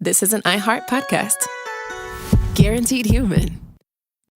This is an iHeart podcast. Guaranteed human.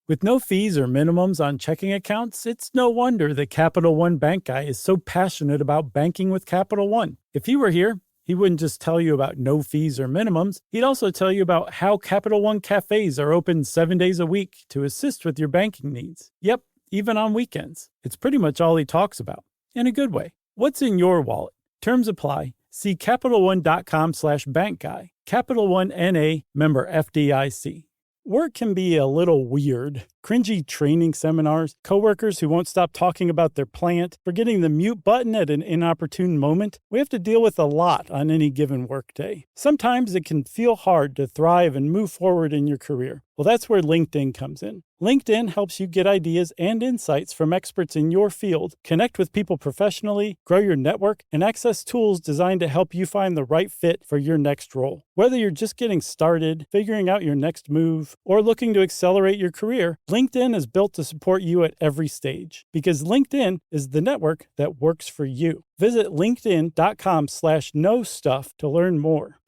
With no fees or minimums on checking accounts, it's no wonder that Capital One Bank Guy is so passionate about banking with Capital One. If he were here, he wouldn't just tell you about no fees or minimums. He'd also tell you about how Capital One cafes are open 7 days a week to assist with your banking needs. Yep, even on weekends. It's pretty much all he talks about, in a good way. What's in your wallet? Terms apply. See CapitalOne.com/bankguy. Capital One N.A., member FDIC. Work can be a little weird. Cringy training seminars, coworkers who won't stop talking about their plant, forgetting the mute button at an inopportune moment. We have to deal with a lot on any given workday. Sometimes it can feel hard to thrive and move forward in your career. Well, that's where LinkedIn comes in. LinkedIn helps you get ideas and insights from experts in your field, connect with people professionally, grow your network, and access tools designed to help you find the right fit for your next role. Whether you're just getting started, figuring out your next move, or looking to accelerate your career, LinkedIn is built to support you at every stage, because LinkedIn is the network that works for you. Visit linkedin.com/knowstuff to learn more.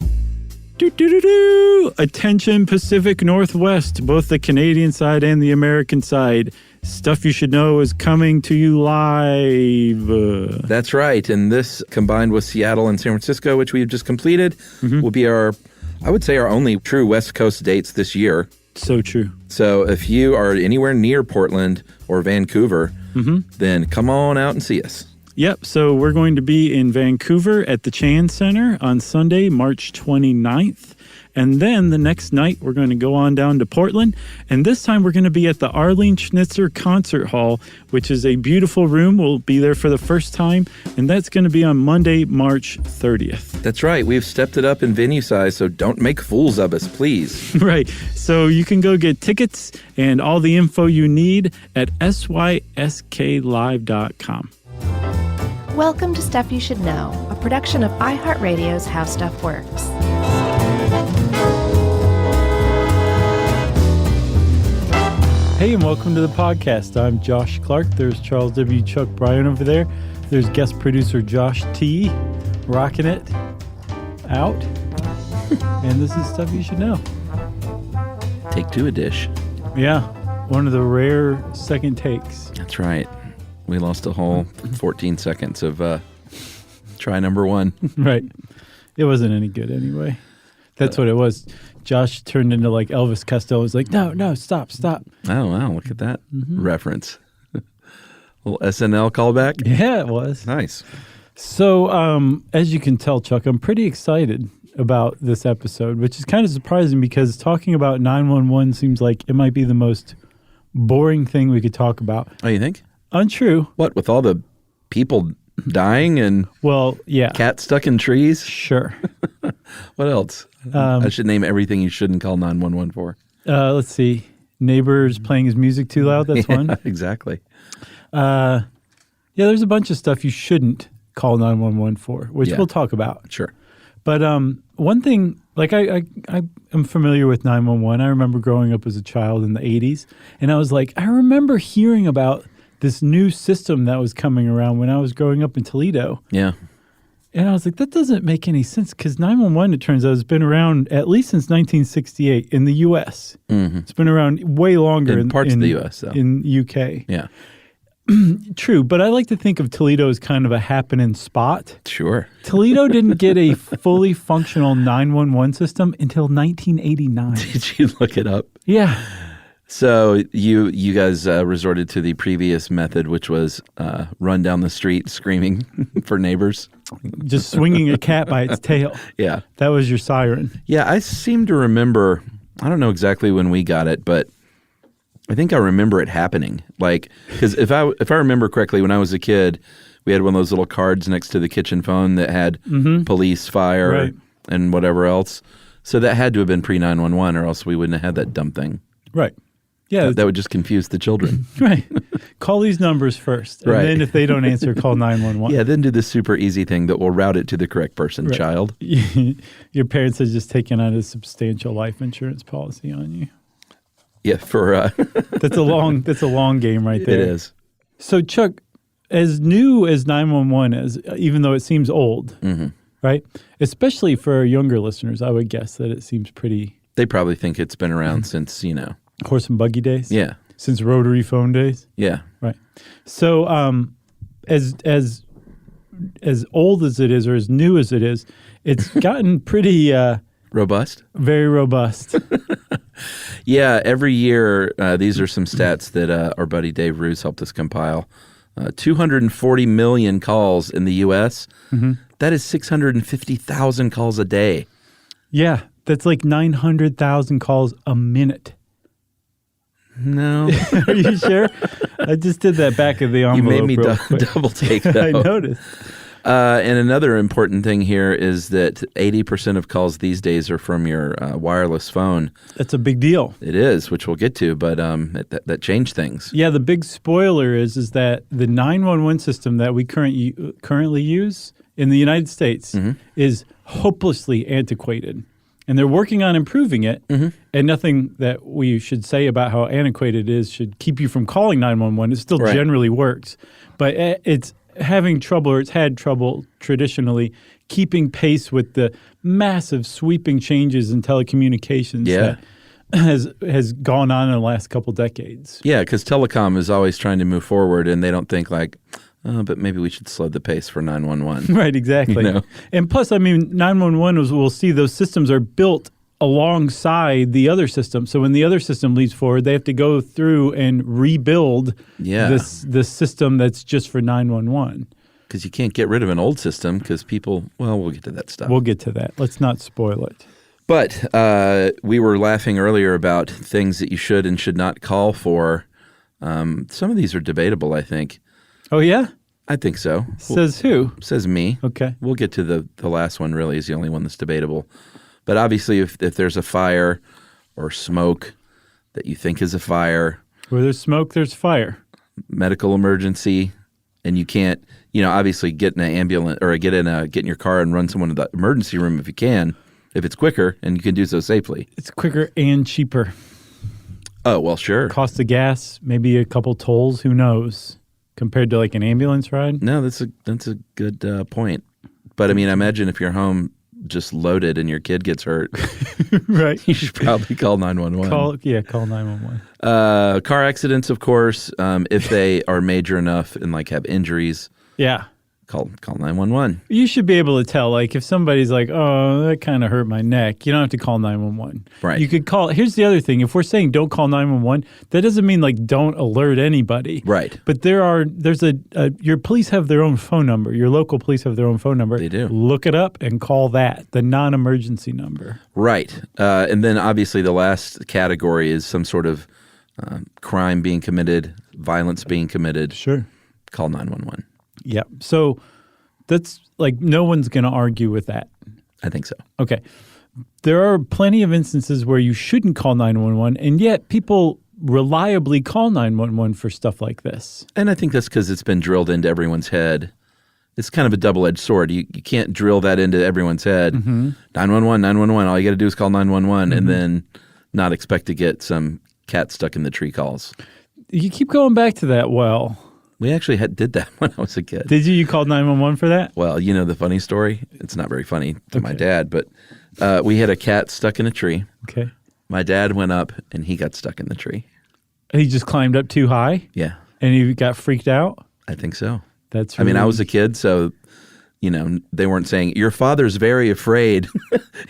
Attention Pacific Northwest, both the Canadian side and the American side. Stuff You Should Know is coming to you live. That's right. And this, combined with Seattle and San Francisco, which we've just completed, will be our only true West Coast dates this year. So true. So if you are anywhere near Portland or Vancouver, then come on out and see us. Yep, so we're going to be in Vancouver at the Chan Center on Sunday, March 29th. And then the next night, we're going to go on down to Portland. And this time, we're going to be at the Arlene Schnitzer Concert Hall, which is a beautiful room. We'll be there for the first time. And that's going to be on Monday, March 30th. That's right. We've stepped it up in venue size, so don't make fools of us, please. Right. So you can go get tickets and all the info you need at sysklive.com. Welcome to Stuff You Should Know, a production of iHeartRadio's How Stuff Works. Hey, and welcome to the podcast. I'm Josh Clark. There's Charles W. Chuck Bryan over there. There's guest producer Josh T. rocking it out. And this is Stuff You Should Know. Take two a dish. Yeah, one of the rare second takes. That's right. We lost a whole 14 seconds of try number one. Right. It wasn't any good anyway. That's what it was. Josh turned into like Elvis Costello. Was like, no, stop. Oh, wow. Look at that reference. Little SNL callback. Yeah, it was. Nice. So, as you can tell, Chuck, I'm pretty excited about this episode, which is kind of surprising because talking about 911 seems like it might be the most boring thing we could talk about. Oh, you think? Untrue. What, with all the people dying and cats stuck in trees? Sure. What else? I should name everything you shouldn't call 911 for. Let's see. Neighbors playing his music too loud. That's one. Exactly. There's a bunch of stuff you shouldn't call 911 for, which we'll talk about. Sure. But one thing, like I am familiar with 911. I remember growing up as a child in the 80s, and I was like, I remember hearing about this new system that was coming around when I was growing up in Toledo. Yeah. And I was like, that doesn't make any sense because 911, it turns out, has been around at least since 1968 in the U.S. Mm-hmm. It's been around way longer in parts of the U.S., though. In U.K. Yeah. True, but I like to think of Toledo as kind of a happening spot. Sure. Toledo didn't get a fully functional 911 system until 1989. Did you look it up? Yeah. So you guys resorted to the previous method, which was run down the street screaming for neighbors. Just swinging a cat by its tail. Yeah. That was your siren. Yeah, I seem to remember, I don't know exactly when we got it, but I think I remember it happening. Like, because if I remember correctly, when I was a kid, we had one of those little cards next to the kitchen phone that had police, fire, and whatever else. So that had to have been pre-911 or else we wouldn't have had that dumb thing. Right. Yeah. That would just confuse the children. Right. Call these numbers first. And then if they don't answer, call 911. Yeah, then do the super easy thing that will route it to the correct person, child. Your parents have just taken out a substantial life insurance policy on you. Yeah, for that's a long game right there. It is. So Chuck, as new as 911 is, even though it seems old, right? Especially for our younger listeners, I would guess that it seems pretty They probably think it's been around since, horse and buggy days. yeah, Since rotary phone days. yeah. Right. So as old as it is or as new as it is, it's gotten pretty Robust? very robust. Yeah, every year, these are some stats that our buddy Dave Roos helped us compile. 240 million calls in the U.S. That is 650,000 calls a day. Yeah, that's like 900,000 calls a minute. No. Are you sure? I just did that back of the You envelope. made me real quick. double take, though. I noticed. And another important thing here is that 80% of calls these days are from your wireless phone. That's a big deal. It is, which we'll get to, but that changed things. Yeah, the big spoiler is that the 911 system that we currently use in the United States is hopelessly antiquated. And they're working on improving it, and nothing that we should say about how antiquated it is should keep you from calling 911. It still generally works, but it's having trouble, or it's had trouble traditionally, keeping pace with the massive sweeping changes in telecommunications that has gone on in the last couple decades. Yeah, because telecom is always trying to move forward, and they don't think like, but maybe we should slow the pace for 911. Right, exactly. You know? And plus, I mean, 911, we'll see those systems are built alongside the other system. So when the other system leads forward, they have to go through and rebuild this system that's just for 911. Because you can't get rid of an old system because people, well, we'll get to that stuff. We'll get to that. Let's not spoil it. But we were laughing earlier about things that you should and should not call for. Some of these are debatable, I think. Oh, yeah? I think so. Says who? Says me. Okay. We'll get to the last one, really, is the only one that's debatable. But obviously, if there's a fire or smoke that you think is a fire, Where there's smoke, there's fire. medical emergency, and you can't, obviously get in an ambulance or get in your car and run someone to the emergency room if you can, if it's quicker and you can do so safely. It's quicker and cheaper. Oh, well, sure. Cost of gas, maybe a couple tolls, who knows, compared to like an ambulance ride. No, that's a good point. But I mean, I imagine if you're home just loaded and your kid gets hurt, Right. you should probably call 911. Call 911. Car accidents, of course, if they are major enough and like have injuries, Yeah. call 911. You should be able to tell, like, if somebody's like, oh, that kind of hurt my neck, you don't have to call 911. Right. You could call, here's the other thing. If we're saying don't call 911, that doesn't mean, like, don't alert anybody. Right. But your police have their own phone number. Your local police have their own phone number. They do. Look it up and call that, the non-emergency number. Right. And then obviously the last category is some sort of crime being committed, violence being committed. Sure. Call 911. Yeah. So that's like, no one's going to argue with that. I think so. Okay. There are plenty of instances where you shouldn't call 911, and yet people reliably call 911 for stuff like this. And I think that's because it's been drilled into everyone's head. It's kind of a double-edged sword. You can't drill that into everyone's head. 911, 911. All you got to do is call 911 and then not expect to get some cat stuck in the tree calls. You keep going back to that. Well, We actually did that when I was a kid. did you called 911 for that? Well, you know the funny story? It's not very funny to my dad, but we had a cat stuck in a tree. Okay. My dad went up and he got stuck in the tree. He just climbed up too high Yeah, and he got freaked out? I think so. That's I mean, I really- was a kid, so, they weren't saying, your father's very afraid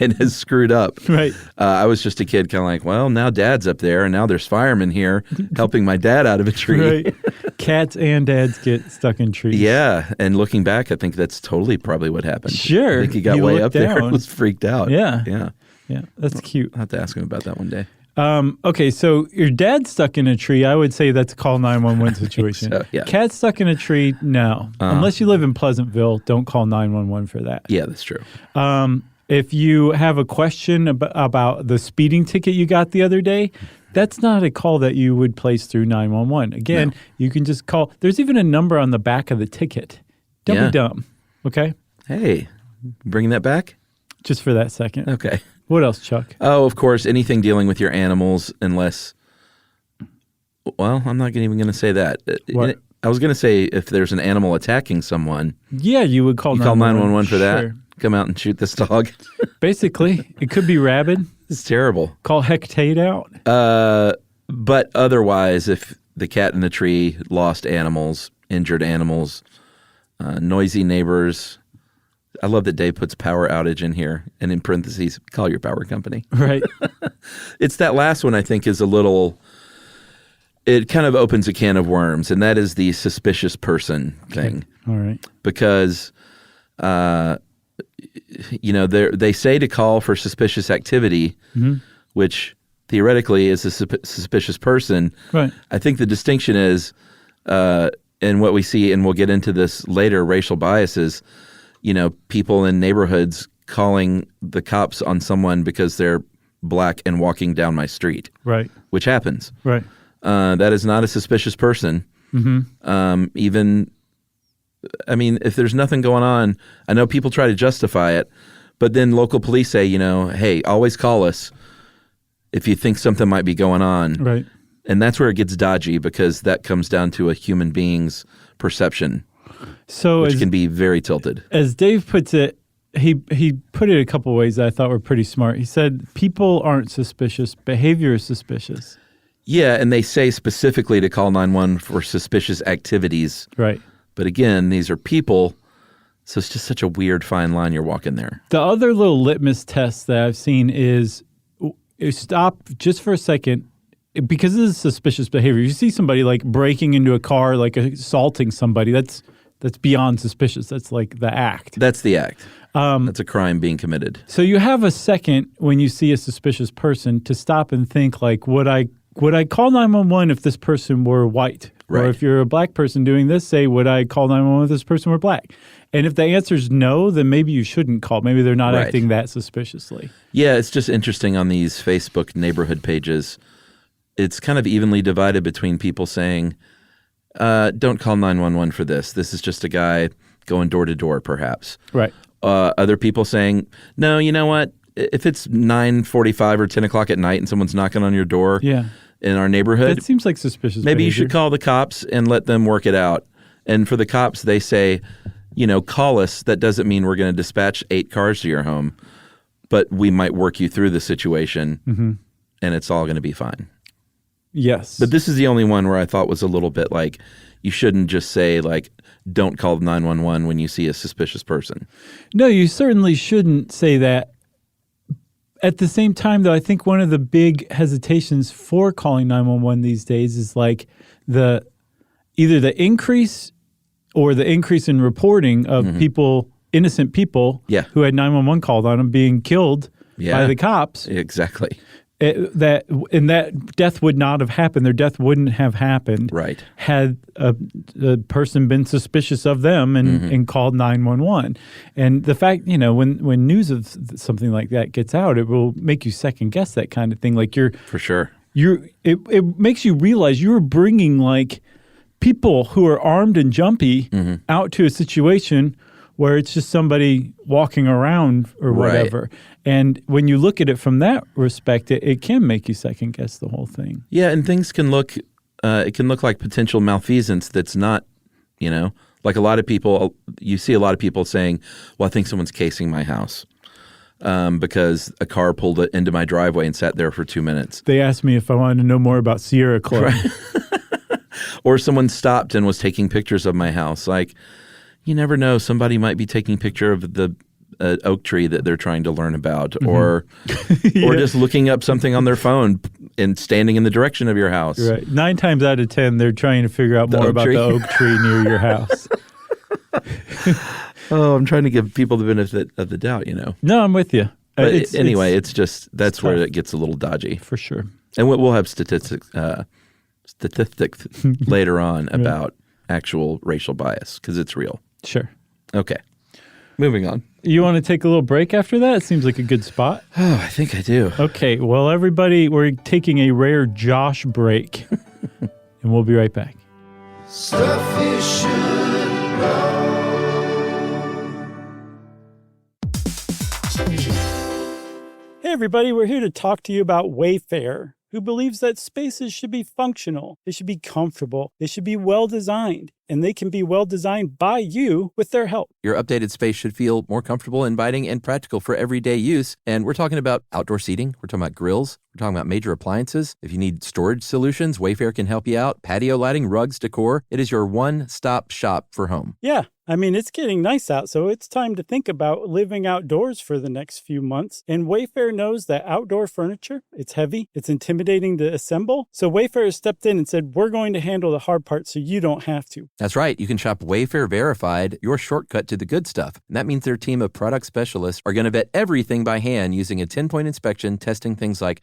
and has screwed up. Right. I was just a kid kind of like, well, now dad's up there and now there's firemen here helping my dad out of a tree. Right. Cats and dads get stuck in trees. Yeah, and looking back, I think that's totally probably what happened. Sure. I think he got He way looked up there down. and was freaked out. Yeah. Yeah. Yeah. That's cute. I'll have to ask him about that one day. Okay, so your dad's stuck in a tree. I would say that's a call 911 situation. so, yeah. Cat stuck in a tree, no. Unless you live in Pleasantville, don't call 911 for that. Yeah, that's true. If you have a question about the speeding ticket you got the other day, that's not a call that you would place through 911. Again, you can just call. There's even a number on the back of the ticket. Don't Yeah. be dumb, okay? Hey, bringing that back? Just for that second. Okay. What else, Chuck? Oh, of course, anything dealing with your animals, unless, well, I'm not even going to say that. What? I was going to say if there's an animal attacking someone, Yeah, you would call you call 911 for that? Sure. come out and shoot this dog. Basically, it could be rabid. It's terrible. Call Hecate out. But otherwise, if the cat in the tree, lost animals, injured animals, noisy neighbors. I love that Dave puts power outage in here and in parentheses, call your power company. Right. It's that last one I think is a little, it kind of opens a can of worms, and that is the suspicious person thing. All right. Because, they say to call for suspicious activity, which theoretically is a suspicious person. Right. I think the distinction is, and what we see, and we'll get into this later, racial biases, people in neighborhoods calling the cops on someone because they're black and walking down my street. Right. Which happens. Right. That is not a suspicious person. If there's nothing going on, I know people try to justify it, but then local police say, hey, always call us if you think something might be going on. Right. And that's where it gets dodgy, because that comes down to a human being's perception, which can be very tilted. As Dave puts it, he put it a couple ways that I thought were pretty smart. He said, people aren't suspicious, behavior is suspicious. Yeah, and they say specifically to call 911 for suspicious activities. Right. But again, these are people, so it's just such a weird fine line you're walking there. The other little litmus test that I've seen is stop just for a second. Because this is suspicious behavior. You see somebody like breaking into a car, like assaulting somebody, that's beyond suspicious. That's like the act. That's the act. That's a crime being committed. So you have a second when you see a suspicious person to stop and think, like, would I call 911 if this person were white? Right. Or if you're a black person doing this, say, would I call 911 if this person were black? And if the answer is no, then maybe you shouldn't call. Maybe they're not acting that suspiciously. Yeah, it's just interesting on these Facebook neighborhood pages. It's kind of evenly divided between people saying, don't call 911 for this. This is just a guy going door to door, perhaps. Right. Other people saying, no, you know what? If it's 9:45 or 10 o'clock at night and someone's knocking on your door in our neighborhood, that seems like suspicious maybe behavior. You should call the cops and let them work it out. And for the cops, they say, call us. That doesn't mean we're going to dispatch 8 cars to your home, but we might work you through the situation, and it's all going to be fine. Yes. But this is the only one where I thought was a little bit like, you shouldn't just say, like, don't call 911 when you see a suspicious person. No, you certainly shouldn't say that. At the same time, though, I think one of the big hesitations for calling 911 these days is like either the increase or the increase in reporting of people, innocent people who had 911 called on them being killed by the cops. Exactly. That death would not have happened. Their death wouldn't have happened had a person been suspicious of them and called 911. And the fact, when news of something like that gets out, it will make you second guess that kind of thing. Like for sure. It makes you realize you're bringing like people who are armed and jumpy out to a situation where it's just somebody walking around or whatever. Right. And when you look at it from that respect, it can make you second guess the whole thing. Yeah, and things can look, it can look like potential malfeasance that's not, like a lot of people, you see a lot of people saying, well, I think someone's casing my house because a car pulled it into my driveway and sat there for 2 minutes. They asked me if I wanted to know more about Sierra Club. Right. Or someone stopped and was taking pictures of my house. Like, you never know. Somebody might be taking a picture of the oak tree that they're trying to learn about, or just looking up something on their phone and standing in the direction of your house. Right. 9 times out of 10, they're trying to figure out more about the oak tree near your house. Oh, I'm trying to give people the benefit of the doubt, No, I'm with you. But anyway, it's just that's where it gets a little dodgy. For sure. And we'll have statistics later on about actual racial bias, because it's real. Sure. Okay. Moving on. You want to take a little break after that? It seems like a good spot. Oh, I think I do. Okay. Well, everybody, we're taking a rare Josh break, and we'll be right back. Stuff you should know. Hey, everybody. We're here to talk to you about Wayfair, who believes that spaces should be functional, they should be comfortable, they should be well-designed. and they can be well designed by you with their help. Your updated space should feel more comfortable, inviting, and practical for everyday use. And we're talking about outdoor seating. We're talking about grills. We're talking about major appliances. If you need storage solutions, Wayfair can help you out. Patio lighting, rugs, decor. It is your one-stop shop for home. Yeah, I mean, it's getting nice out, so it's time to think about living outdoors for the next few months. And Wayfair knows that outdoor furniture, it's heavy, it's intimidating to assemble. So Wayfair has stepped in and said, we're going to handle the hard part so you don't have to. That's right. You can shop Wayfair Verified, your shortcut to the good stuff. And that means their team of product specialists are going to vet everything by hand using a 10-point inspection, testing things like,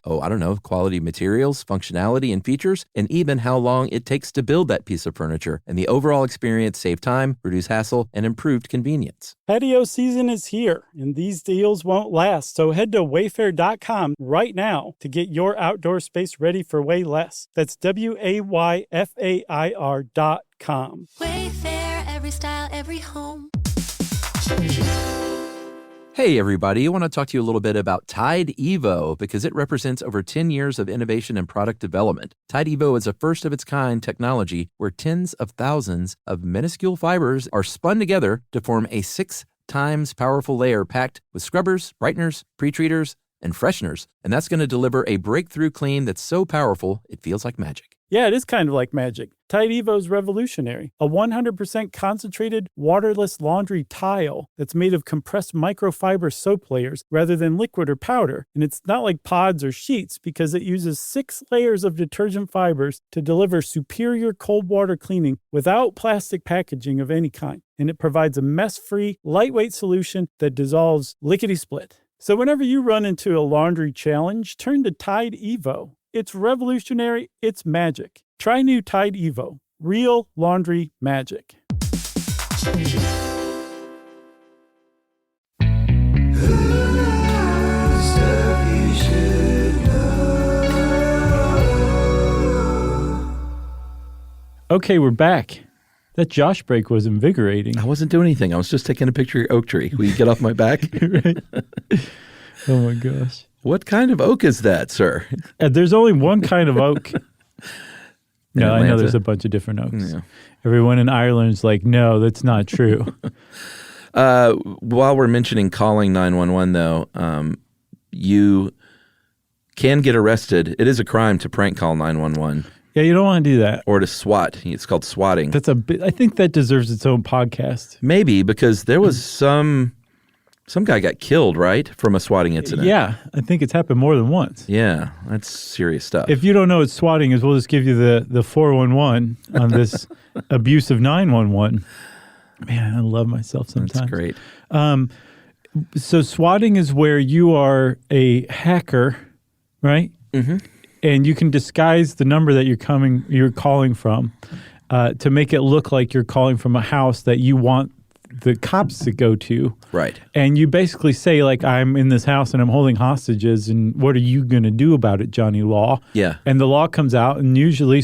quality materials, functionality, and features, and even how long it takes to build that piece of furniture. And the overall experience save time, reduce hassle, and improved convenience. Patio season is here, and these deals won't last. So head to wayfair.com right now to get your outdoor space ready for way less. That's WAYFAIR.com. Wayfair, every style, every home. Hey everybody, I want to talk to you a little bit about Tide Evo because it represents over 10 years of innovation and product development. Tide Evo is a first-of-its-kind technology where tens of thousands of minuscule fibers are spun together to form a 6 times powerful layer packed with scrubbers, brighteners, pre-treaters, and fresheners. And that's going to deliver a breakthrough clean that's so powerful it feels like magic. Yeah, it is kind of like magic. Tide Evo is revolutionary. A 100% concentrated, waterless laundry tile that's made of compressed microfiber soap layers rather than liquid or powder. And it's not like pods or sheets because it uses 6 layers of detergent fibers to deliver superior cold water cleaning without plastic packaging of any kind. And it provides a mess-free, lightweight solution that dissolves lickety-split. So whenever you run into a laundry challenge, turn to Tide Evo. It's revolutionary. It's magic. Try new Tide Evo. Real laundry magic. Okay, we're back. That Josh break was invigorating. I wasn't doing anything. I was just taking a picture of your oak tree. Will you get off my back? Right? Oh my gosh. What kind of oak is that, sir? There's only one kind of oak. No, I know Atlanta? there's a bunch of different oaks. Yeah. Everyone in Ireland's like, no, that's not true. While we're mentioning calling 911, though, you can get arrested. It is a crime to prank call 911 Yeah, you don't want to do that. or to swat. It's called swatting. That's a bit. I think that deserves its own podcast. Maybe because there was some guy got killed, right, from a swatting incident. Yeah, I think it's happened more than once. Yeah, that's serious stuff. If you don't know what swatting is, we'll just give you the 411 on this abusive 911. Man, I love myself sometimes. That's great. So swatting is where you are a hacker, right? Mm-hmm. And you can disguise the number that you're calling from to make it look like you're calling from a house that you want the cops to go to. Right. And you basically say, like, I'm in this house and I'm holding hostages, and what are you going to do about it, Johnny Law? Yeah. And the law comes out, and usually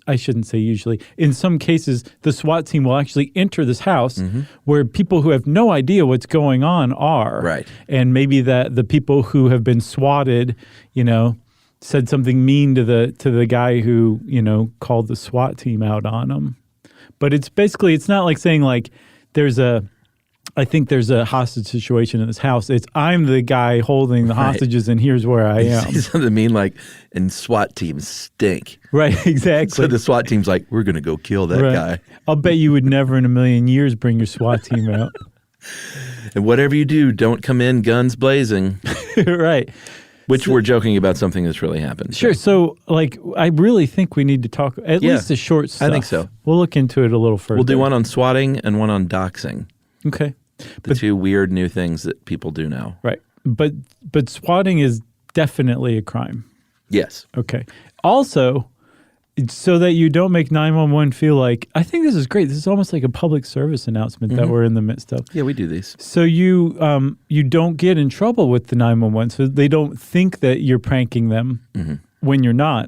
I shouldn't say usually. In some cases, the SWAT team will actually enter this house where people who have no idea what's going on are. Right. And maybe the people who have been swatted, said something mean to the guy who, called the SWAT team out on them. But it's not like saying like I think there's a hostage situation in this house. It's I'm the guy holding the hostages and here's where I am. Something mean like, and SWAT teams stink. Right, exactly. So the SWAT team's like, we're going to go kill that guy. I'll bet you would never in a million years bring your SWAT team out. And whatever you do, don't come in guns blazing. Right. Which we're joking about something that's really happened. Sure. So, I really think we need to talk at least the short stuff. I think so. We'll look into it a little further. We'll do one on swatting and one on doxing. Okay. The two weird new things that people do now. Right. But swatting is definitely a crime. Yes. Okay. Also, so that you don't make 911 feel like, I think this is great. This is almost like a public service announcement that we're in the midst of. Yeah, we do these. So you don't get in trouble with the 911, so they don't think that you're pranking them when you're not.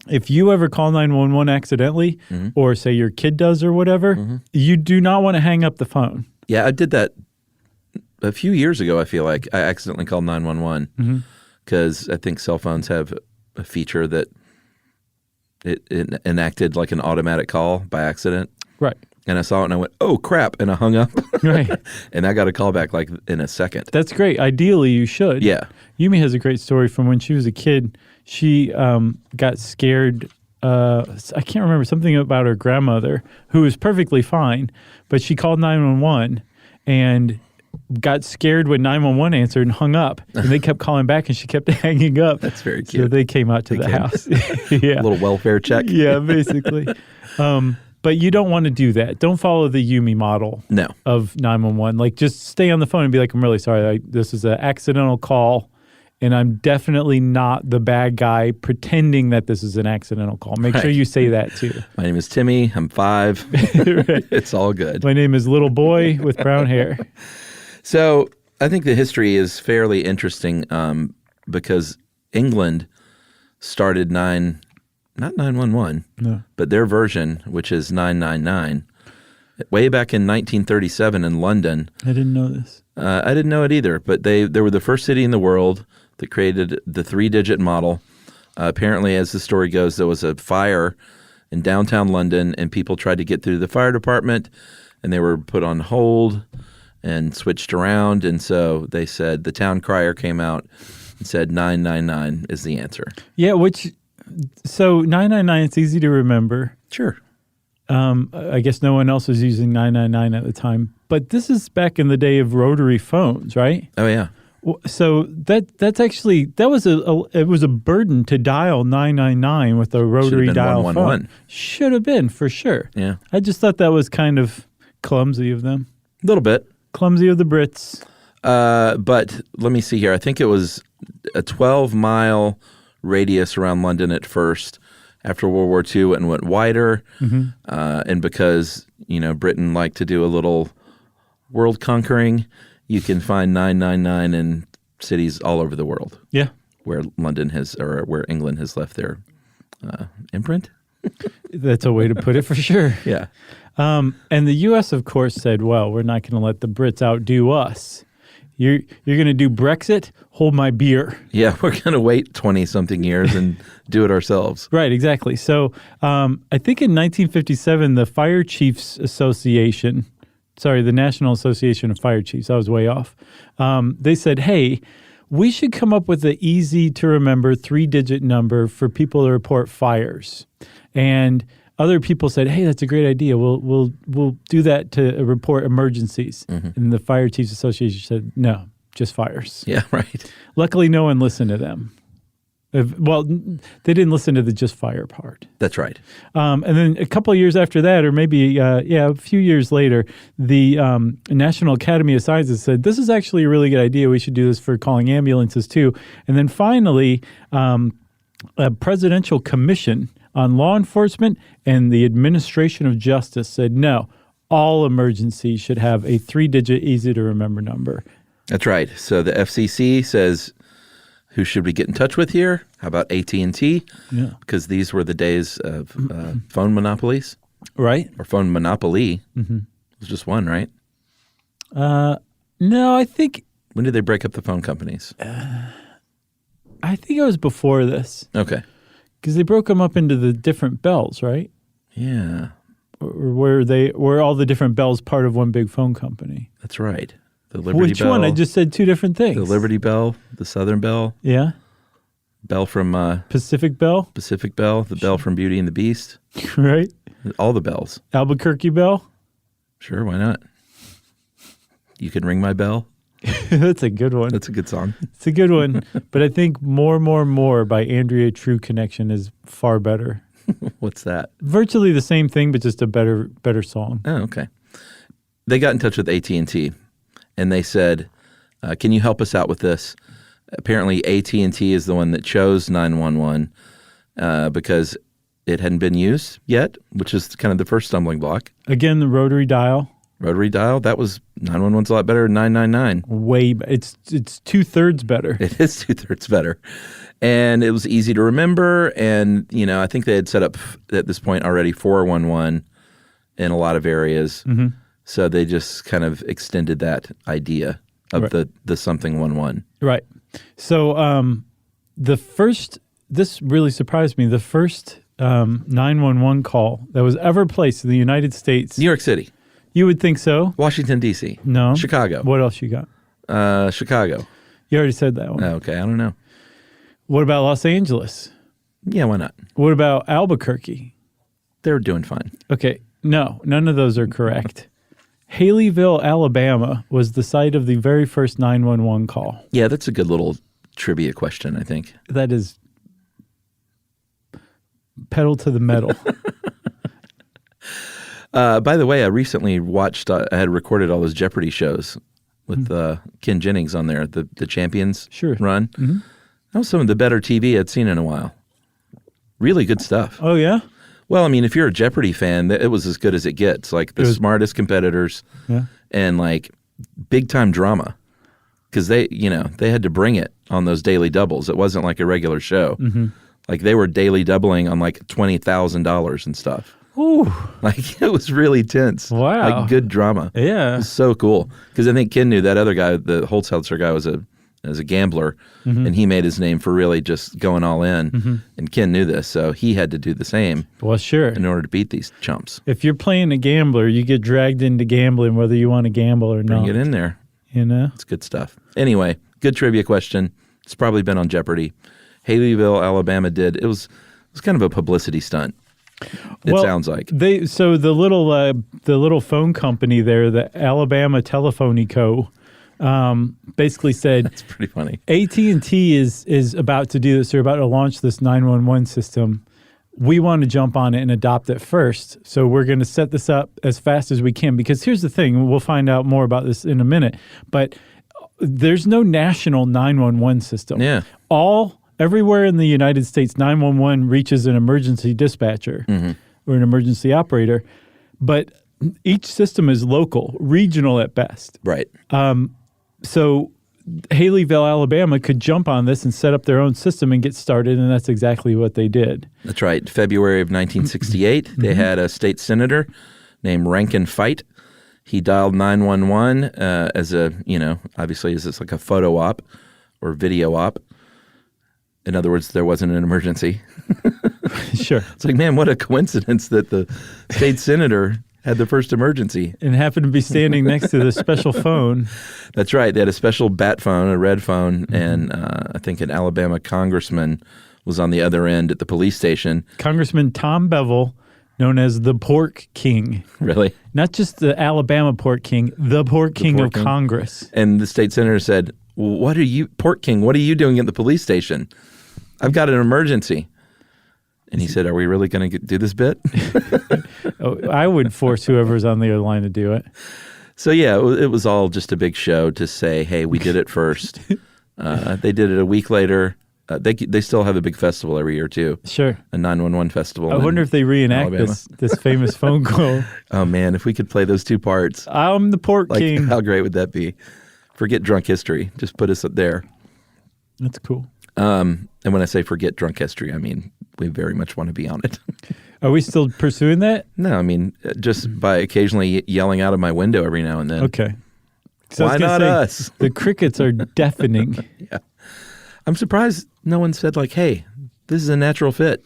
If you ever call 911 accidentally, or say your kid does or whatever, you do not want to hang up the phone. Yeah, I did that a few years ago, I feel like. I accidentally called 911 because I think cell phones have a feature that it enacted like an automatic call by accident. Right. And I saw it and I went, oh, crap. And I hung up. Right. And I got a call back like in a second. That's great. Ideally, you should. Yeah. Yumi has a great story from when she was a kid. She got scared. I can't remember, something about her grandmother, who was perfectly fine, but she called 911 and got scared when 911 answered and hung up. And they kept calling back and she kept hanging up. That's very cute. So they came out to the house. Yeah. A little welfare check. Yeah, basically. But you don't want to do that. Don't follow the Yumi model No. of 911. Like, just stay on the phone and be like, I'm really sorry. This is an accidental call, and I'm definitely not the bad guy pretending that this is an accidental call. Make sure you say that, too. My name is Timmy. I'm 5. Right. It's all good. My name is Little Boy with brown hair. So I think the history is fairly interesting because England started not 911, No. but their version, which is 999, way back in 1937 in London. I didn't know this. I didn't know it either, but they were the first city in the world that created the 3-digit model. Apparently, as the story goes, there was a fire in downtown London, and people tried to get through the fire department, and they were put on hold and switched around. And so they said, the town crier came out and said 999 is the answer. Yeah, so 999, it's easy to remember. Sure. I guess no one else was using 999 at the time. But this is back in the day of rotary phones, right? Oh, yeah. So that was a burden to dial 999 with a rotary been dial 111. phone. Should have been, for sure. Yeah. I just thought that was kind of clumsy of them. A little bit. Clumsy of the Brits. But let me see here. I think it was a 12-mile radius around London at first. After World War II, and went wider. Mm-hmm. And because, Britain liked to do a little world conquering, you can find 999 in cities all over the world. Yeah. Where where England has left their imprint. That's a way to put it for sure. Yeah. And the U.S., of course, said, well, we're not going to let the Brits outdo us. You're going to do Brexit? Hold my beer. Yeah, we're going to wait 20-something years and do it ourselves. Right, exactly. So I think in 1957, the Fire Chiefs Association, the National Association of Fire Chiefs, I was way off, they said, hey, we should come up with an easy-to-remember 3-digit number for people to report fires. And other people said, hey, that's a great idea. We'll do that to report emergencies. Mm-hmm. And the Fire Chiefs Association said, no, just fires. Yeah, right. Luckily, no one listened to them. Well, they didn't listen to the just fire part. That's right. And then a couple of years after that, or maybe, a few years later, the National Academy of Sciences said, this is actually a really good idea. We should do this for calling ambulances too. And then finally, a presidential commission on law enforcement and the administration of justice said, no, all emergencies should have a 3-digit, easy-to-remember number. That's right. So the FCC says, who should we get in touch with here? How about AT&T? Yeah. Because these were the days of phone monopolies. Right. Or phone monopoly. Mm-hmm. It was just one, right? No, I think... When did they break up the phone companies? I think it was before this. Okay. Because they broke them up into the different bells, right? Yeah. Or were all the different bells part of one big phone company? That's right. The Liberty Which Bell. one? I just said two different things. The Liberty Bell, the Southern Bell. Yeah. Bell from Pacific Bell. Pacific Bell, the bell from Beauty and the Beast. Right. All the bells. Albuquerque Bell. Sure, why not? You Can Ring My Bell. That's a good one. That's a good song. It's a good one. But I think More by Andrea True Connection is far better. What's that? Virtually the same thing, but just a better song. Oh, okay. They got in touch with AT&T, and they said, can you help us out with this? Apparently, AT&T is the one that chose 911 because it hadn't been used yet, which is kind of the first stumbling block. Again, the rotary dial. Rotary dial, that was 911's a lot better than 999. It's 2/3 better. It is 2/3 better. And it was easy to remember. And, I think they had set up at this point already 411 in a lot of areas. Mm-hmm. So they just kind of extended that idea of right. the something 11. Right. So this really surprised me. The first 911 call that was ever placed in the United States? New York City, You would think so. Washington, D.C. No. Chicago. What else you got? Chicago. You already said that one. Okay, I don't know. What about Los Angeles? Yeah, why not? What about Albuquerque? They're doing fine. Okay, no, none of those are correct. Haleyville, Alabama was the site of the very first 911 call. Yeah, that's a good little trivia question, I think. That is pedal to the metal. By the way, I recently watched, I had recorded all those Jeopardy shows with Ken Jennings on there, the Champions run. Mm-hmm. That was some of the better TV I'd seen in a while. Really good stuff. Oh, yeah? Well, I mean, if you're a Jeopardy fan, it was as good as it gets. Like the smartest competitors and like big time drama. Because they had to bring it on those daily doubles. It wasn't like a regular show. Mm-hmm. Like they were daily doubling on like $20,000 and stuff. Ooh. Like it was really tense. Wow. Like good drama. Yeah. It was so cool. Because I think Ken knew that other guy, the Holzhauser guy, was a gambler, and he made his name for really just going all in. And Ken knew this, so he had to do the same. Well, sure. In order to beat these chumps. If you're playing a gambler, you get dragged into gambling whether you want to gamble or not. Bring it in there. You know? It's good stuff. Anyway, good trivia question. It's probably been on Jeopardy. Haleyville, Alabama it was kind of a publicity stunt. It sounds like. So the little phone company there, the Alabama Telephonico, basically said that's pretty funny. AT&T is about to do this. They're about to launch this 911 system. We want to jump on it and adopt it first. So we're going to set this up as fast as we can. Because here's the thing. We'll find out more about this in a minute. But there's no national 911 system. Yeah. Everywhere in the United States, 911 reaches an emergency dispatcher or an emergency operator. But each system is local, regional at best. Right. So Haleyville, Alabama could jump on this and set up their own system and get started, and that's exactly what they did. That's right. February of 1968, they had a state senator named Rankin Fite. He dialed 911 as obviously as it's like a photo op or video op. In other words, there wasn't an emergency. Sure. It's like, man, what a coincidence that the state senator had the first emergency. And happened to be standing next to the special phone. That's right. They had a special bat phone, a red phone, and I think an Alabama congressman was on the other end at the police station. Congressman Tom Bevel, known as the Pork King. Really? Not just the Alabama Pork King, the Pork King of Congress. And the state senator said, Pork King, what are you doing at the police station? I've got an emergency. And he said, are we really going to do this bit? I would force whoever's on the other line to do it. So, yeah, it was all just a big show to say, hey, we did it first. They did it a week later. They still have a big festival every year, too. Sure. A 911 festival. I wonder if they reenact this famous phone call. Oh, man, if we could play those two parts. I'm the Pork King. How great would that be? Forget drunk history. Just put us up there. That's cool. And when I say forget drunk history, I mean we very much want to be on it. Are we still pursuing that? No, I mean just by occasionally yelling out of my window every now and then. Okay. So why not us? The crickets are deafening. Yeah. I'm surprised no one said like, hey, this is a natural fit.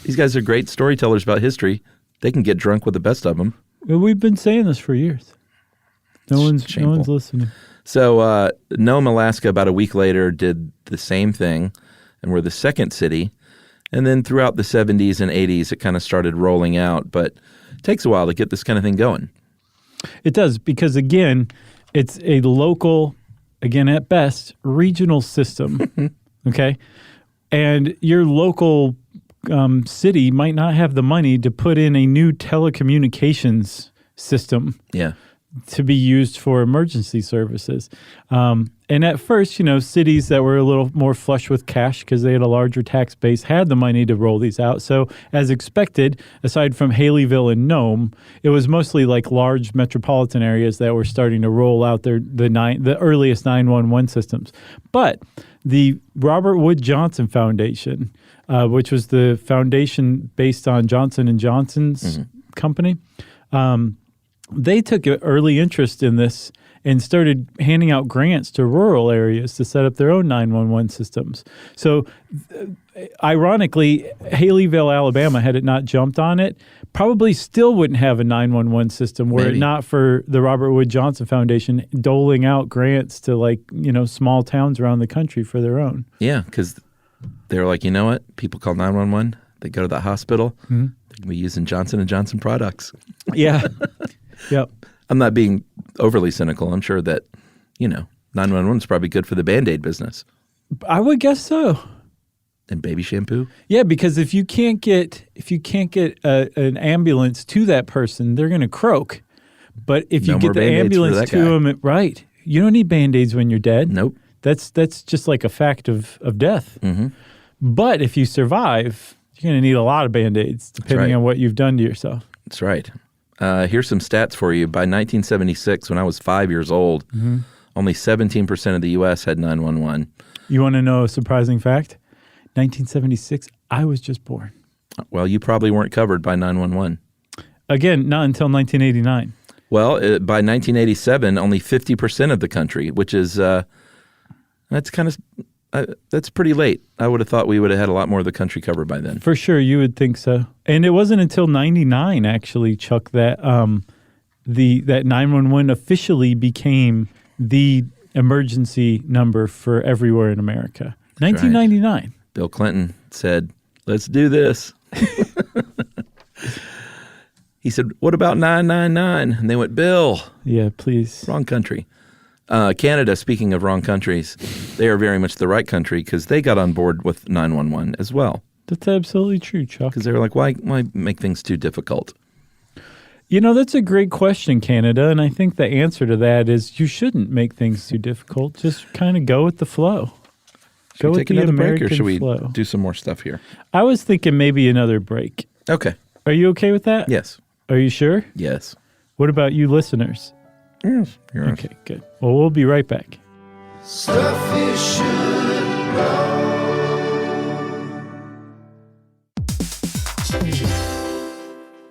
These guys are great storytellers about history. They can get drunk with the best of them. Well, we've been saying this for years. No one's listening. So Nome, Alaska, about a week later, did the same thing, and we're the second city. And then throughout the 70s and 80s, it kind of started rolling out. But it takes a while to get this kind of thing going. It does, because, again, it's a local, again, at best, regional system, okay? And your local city might not have the money to put in a new telecommunications system. Yeah. To be used for emergency services. And at first, cities that were a little more flush with cash because they had a larger tax base had the money to roll these out. So as expected, aside from Haleyville and Nome, it was mostly like large metropolitan areas that were starting to roll out the earliest 911 systems. But the Robert Wood Johnson Foundation, which was the foundation based on Johnson & Johnson's company, they took an early interest in this and started handing out grants to rural areas to set up their own 911 systems. So, ironically, Haleyville, Alabama, had it not jumped on it, probably still wouldn't have a 911 system were it not for the Robert Wood Johnson Foundation doling out grants to small towns around the country for their own. Yeah, because they were like, you know what? People call 911. They go to the hospital. Mm-hmm. They can be using Johnson & Johnson products. Yeah. Yep. I'm not being overly cynical. I'm sure that, 911 is probably good for the Band-Aid business. I would guess so. And baby shampoo? Yeah, because if you can't get an ambulance to that person, they're going to croak. But if you get the ambulance to them, right, you don't need Band-Aids when you're dead. Nope. That's just like a fact of death. Mm-hmm. But if you survive, you're going to need a lot of Band-Aids depending on what you've done to yourself. That's right. Here's some stats for you. By 1976, when I was 5 years old, only 17% of the U.S. had 911. You want to know a surprising fact? 1976, I was just born. Well, you probably weren't covered by 911. Again, not until 1989. Well, by 1987, only 50% of the country, which is that's pretty late. I would have thought we would have had a lot more of the country covered by then. For sure, you would think so. And it wasn't until 99, actually, Chuck, that that 911 officially became the emergency number for everywhere in America. 1999. Right. Bill Clinton said, "Let's do this." He said, "What about 999?" And they went, "Bill." Yeah, please. Wrong country. Canada, speaking of wrong countries, they are very much the right country because they got on board with 911 as well. That's absolutely true, Chuck. Because they were like, why make things too difficult? That's a great question, Canada. And I think the answer to that is you shouldn't make things too difficult. Just kind of go with the flow. Should we take another break or should we do some more stuff here? I was thinking maybe another break. Okay. Are you okay with that? Yes. Are you sure? Yes. What about you listeners? Yes. Okay, good. Well, we'll be right back. Stuff you should know.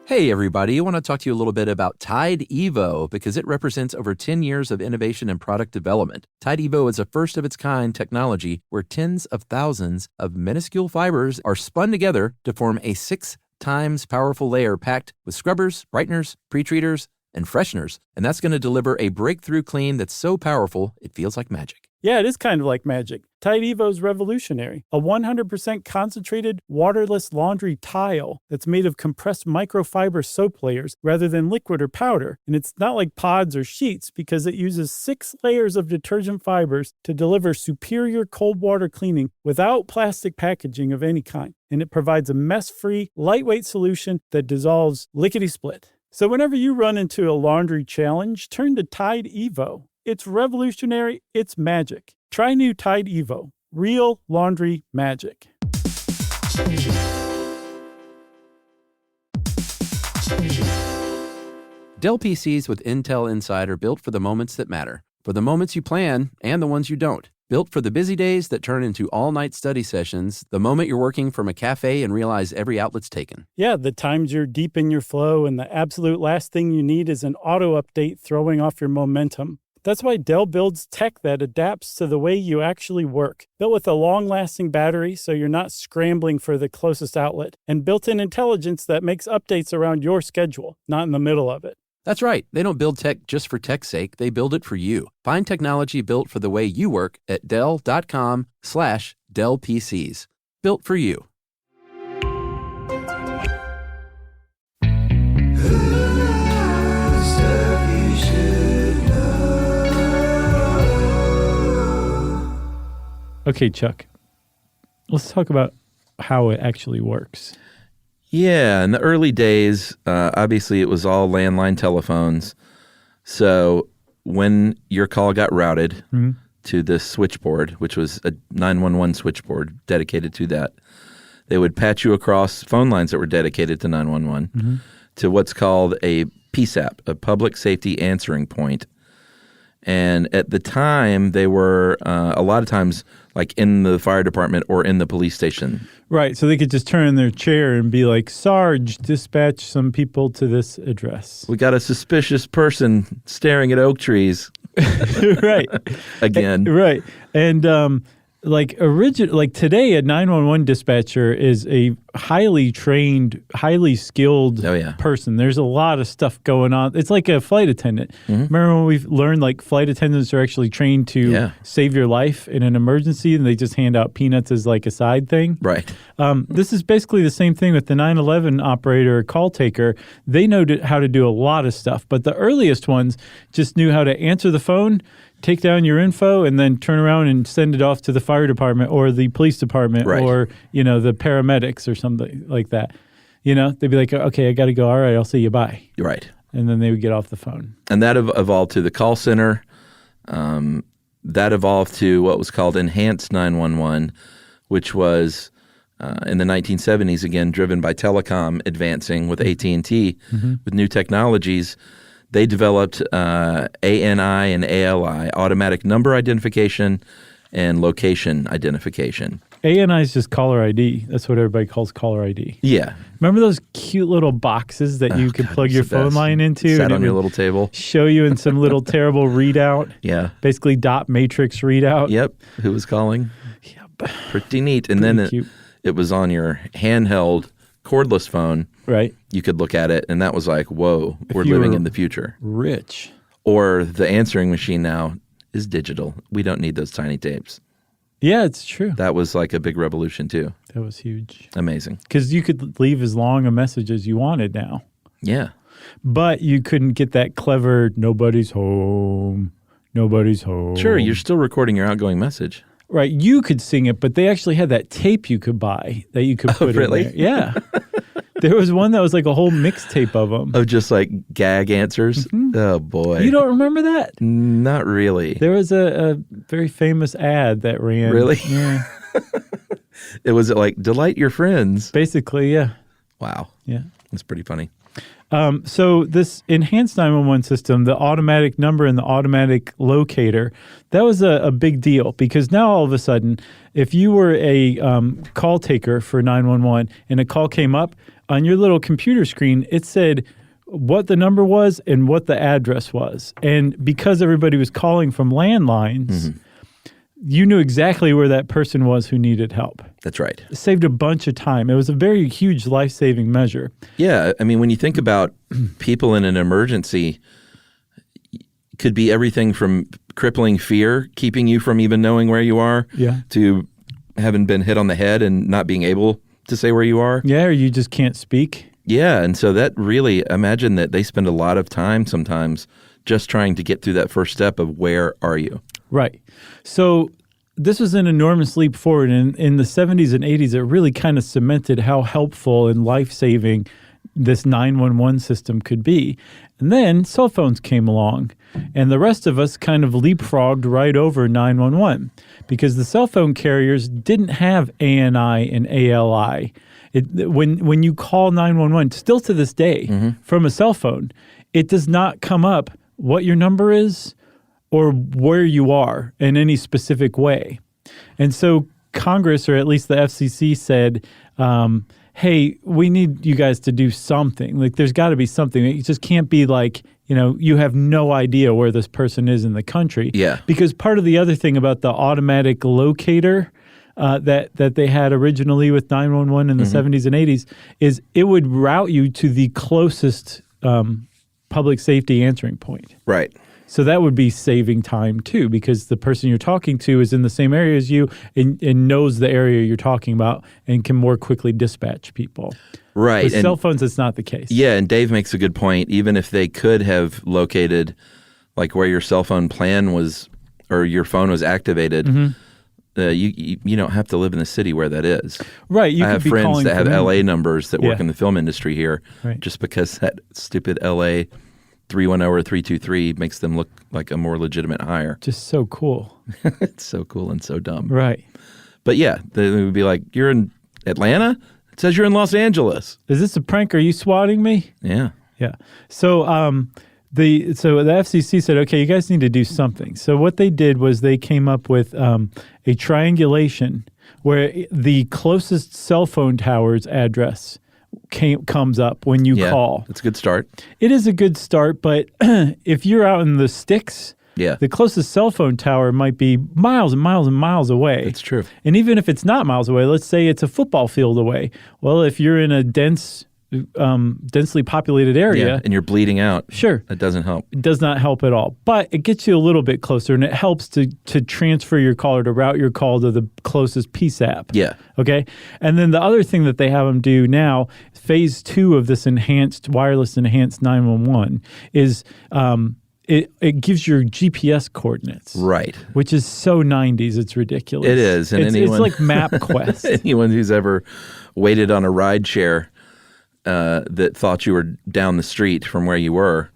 Hey, everybody. I want to talk to you a little bit about Tide Evo because it represents over 10 years of innovation and product development. Tide Evo is a first-of-its-kind technology where tens of thousands of minuscule fibers are spun together to form a 6 times powerful layer packed with scrubbers, brighteners, pre-treaters, and fresheners. And that's going to deliver a breakthrough clean that's so powerful, it feels like magic. Yeah, it is kind of like magic. Tide Evo is revolutionary. A 100% concentrated, waterless laundry tile that's made of compressed microfiber soap layers rather than liquid or powder. And it's not like pods or sheets because it uses 6 layers of detergent fibers to deliver superior cold water cleaning without plastic packaging of any kind. And it provides a mess-free, lightweight solution that dissolves lickety-split. So whenever you run into a laundry challenge, turn to Tide Evo. It's revolutionary. It's magic. Try new Tide Evo. Real laundry magic. Dell PCs with Intel Inside are built for the moments that matter, for the moments you plan and the ones you don't. Built for the busy days that turn into all-night study sessions, the moment you're working from a cafe and realize every outlet's taken. Yeah, the times you're deep in your flow and the absolute last thing you need is an auto update throwing off your momentum. That's why Dell builds tech that adapts to the way you actually work. Built with a long-lasting battery so you're not scrambling for the closest outlet, and built-in intelligence that makes updates around your schedule, not in the middle of it. That's right. They don't build tech just for tech's sake. They build it for you. Find technology built for the way you work at Dell.com/Dell PCs. Built for you. Stuff you should know. Okay, Chuck, let's talk about how it actually works. Yeah, in the early days, obviously it was all landline telephones. So when your call got routed to the switchboard, which was a 911 switchboard dedicated to that, they would patch you across phone lines that were dedicated to 911 to what's called a PSAP, a public safety answering point. And at the time, they were a lot of times like in the fire department or in the police station. Right, so they could just turn in their chair and be like, Sarge, dispatch some people to this address. We got a suspicious person staring at oak trees. Right. Again. Right. And like today, a 911 dispatcher is a highly trained, highly skilled person. There's a lot of stuff going on. It's like a flight attendant. Remember when we've learned like flight attendants are actually trained to save your life in an emergency, and they just hand out peanuts as like a side thing? Right. This is basically the same thing with the 911 operator, call taker. They know how to do a lot of stuff, but the earliest ones just knew how to answer the phone, take down your info, and then turn around and send it off to the fire department or the police department or, the paramedics or something like that. They'd be like, okay, I got to go. All right, I'll see you. Bye. Right. And then they would get off the phone. And that evolved to the call center. That evolved to what was called Enhanced 911, which was in the 1970s, again, driven by telecom advancing with AT&T with new technologies. They developed ANI and ALI, automatic number identification and location identification. ANI is just caller ID. That's what everybody calls caller ID. Yeah. Remember those cute little boxes that you could plug your phone line into? Sat on your little table. Show you in some little terrible readout. Yeah. Basically dot matrix readout. Yep. Who was calling? Yep. Pretty neat. And then it was on your handheld cordless phone. Right. You could look at it, and that was like, whoa, we're living in the future. Rich. Or the answering machine now is digital. We don't need those tiny tapes. Yeah, it's true. That was like a big revolution, too. That was huge. Amazing. Because you could leave as long a message as you wanted now. Yeah. But you couldn't get that clever, nobody's home, nobody's home. Sure, you're still recording your outgoing message. Right. You could sing it, but they actually had that tape you could buy that you could put in there. Yeah. There was one that was like a whole mixtape of them. Of just like gag answers? Oh, boy. You don't remember that? Not really. There was a very famous ad that ran. Really? Yeah. Was it like, delight your friends? Basically, yeah. Wow. Yeah. That's pretty funny. So this enhanced 911 system, the automatic number and the automatic locator, that was a big deal because now all of a sudden, if you were a call taker for 911 and a call came up, on your little computer screen, it said what the number was and what the address was. And because everybody was calling from landlines, you knew exactly where that person was who needed help. That's right. It saved a bunch of time. It was a very huge life-saving measure. Yeah. I mean, when you think about people in an emergency, it could be everything from crippling fear, keeping you from even knowing where you are, to having been hit on the head and not being able to say where you are. Yeah, or you just can't speak. Yeah, and so that really, imagine that they spend a lot of time sometimes just trying to get through that first step of where are you? Right. So this was an enormous leap forward. In the 70s and 80s, it really kind of cemented how helpful and life-saving this 911 system could be. And then cell phones came along, and the rest of us kind of leapfrogged right over 911 because the cell phone carriers didn't have ANI and ALI. When you call 911, still to this day, from a cell phone, it does not come up what your number is or where you are in any specific way. And so Congress, or at least the FCC, said, hey, we need you guys to do something. Like, there's got to be something. It just can't be like, you have no idea where this person is in the country. Yeah. Because part of the other thing about the automatic locator that they had originally with 911 in the 70s and 80s is it would route you to the closest public safety answering point. Right. So that would be saving time too, because the person you're talking to is in the same area as you and knows the area you're talking about and can more quickly dispatch people. Right. With cell phones, it's not the case. Yeah, and Dave makes a good point. Even if they could have located like where your cell phone plan was or your phone was activated, you don't have to live in the city where that is. Right. You I could have be friends calling that have from LA numbers that work in the film industry here, Right. just because that stupid LA 310 or 323 makes them look like a more legitimate hire. Just so cool. It's so cool and so dumb. Right. But yeah, they would be like, you're in Atlanta? It says you're in Los Angeles. Is this a prank? Are you swatting me? Yeah. Yeah. So the FCC said, okay, you guys need to do something. So what they did was they came up with a triangulation where the closest cell phone tower's address comes up when you call. It's a good start. It is a good start, but if you're out in the sticks Yeah. The closest cell phone tower might be miles and miles and miles away. It's true. And even if it's not miles away, let's say it's a football field away. Well, if you're in a densely populated area, Yeah, and you're bleeding out. sure, That doesn't help. it does not help at all. But it gets you a little bit closer, and it helps to transfer your call or to route your call to the closest PSAP. Yeah. Okay. And then the other thing that they have them do now, phase 2 of this wireless enhanced 911, is it gives your GPS coordinates. Right. Which is so 90s, it's ridiculous. It is, and it's anyone- like MapQuest. Anyone who's ever waited on a ride share that thought you were down the street from where you were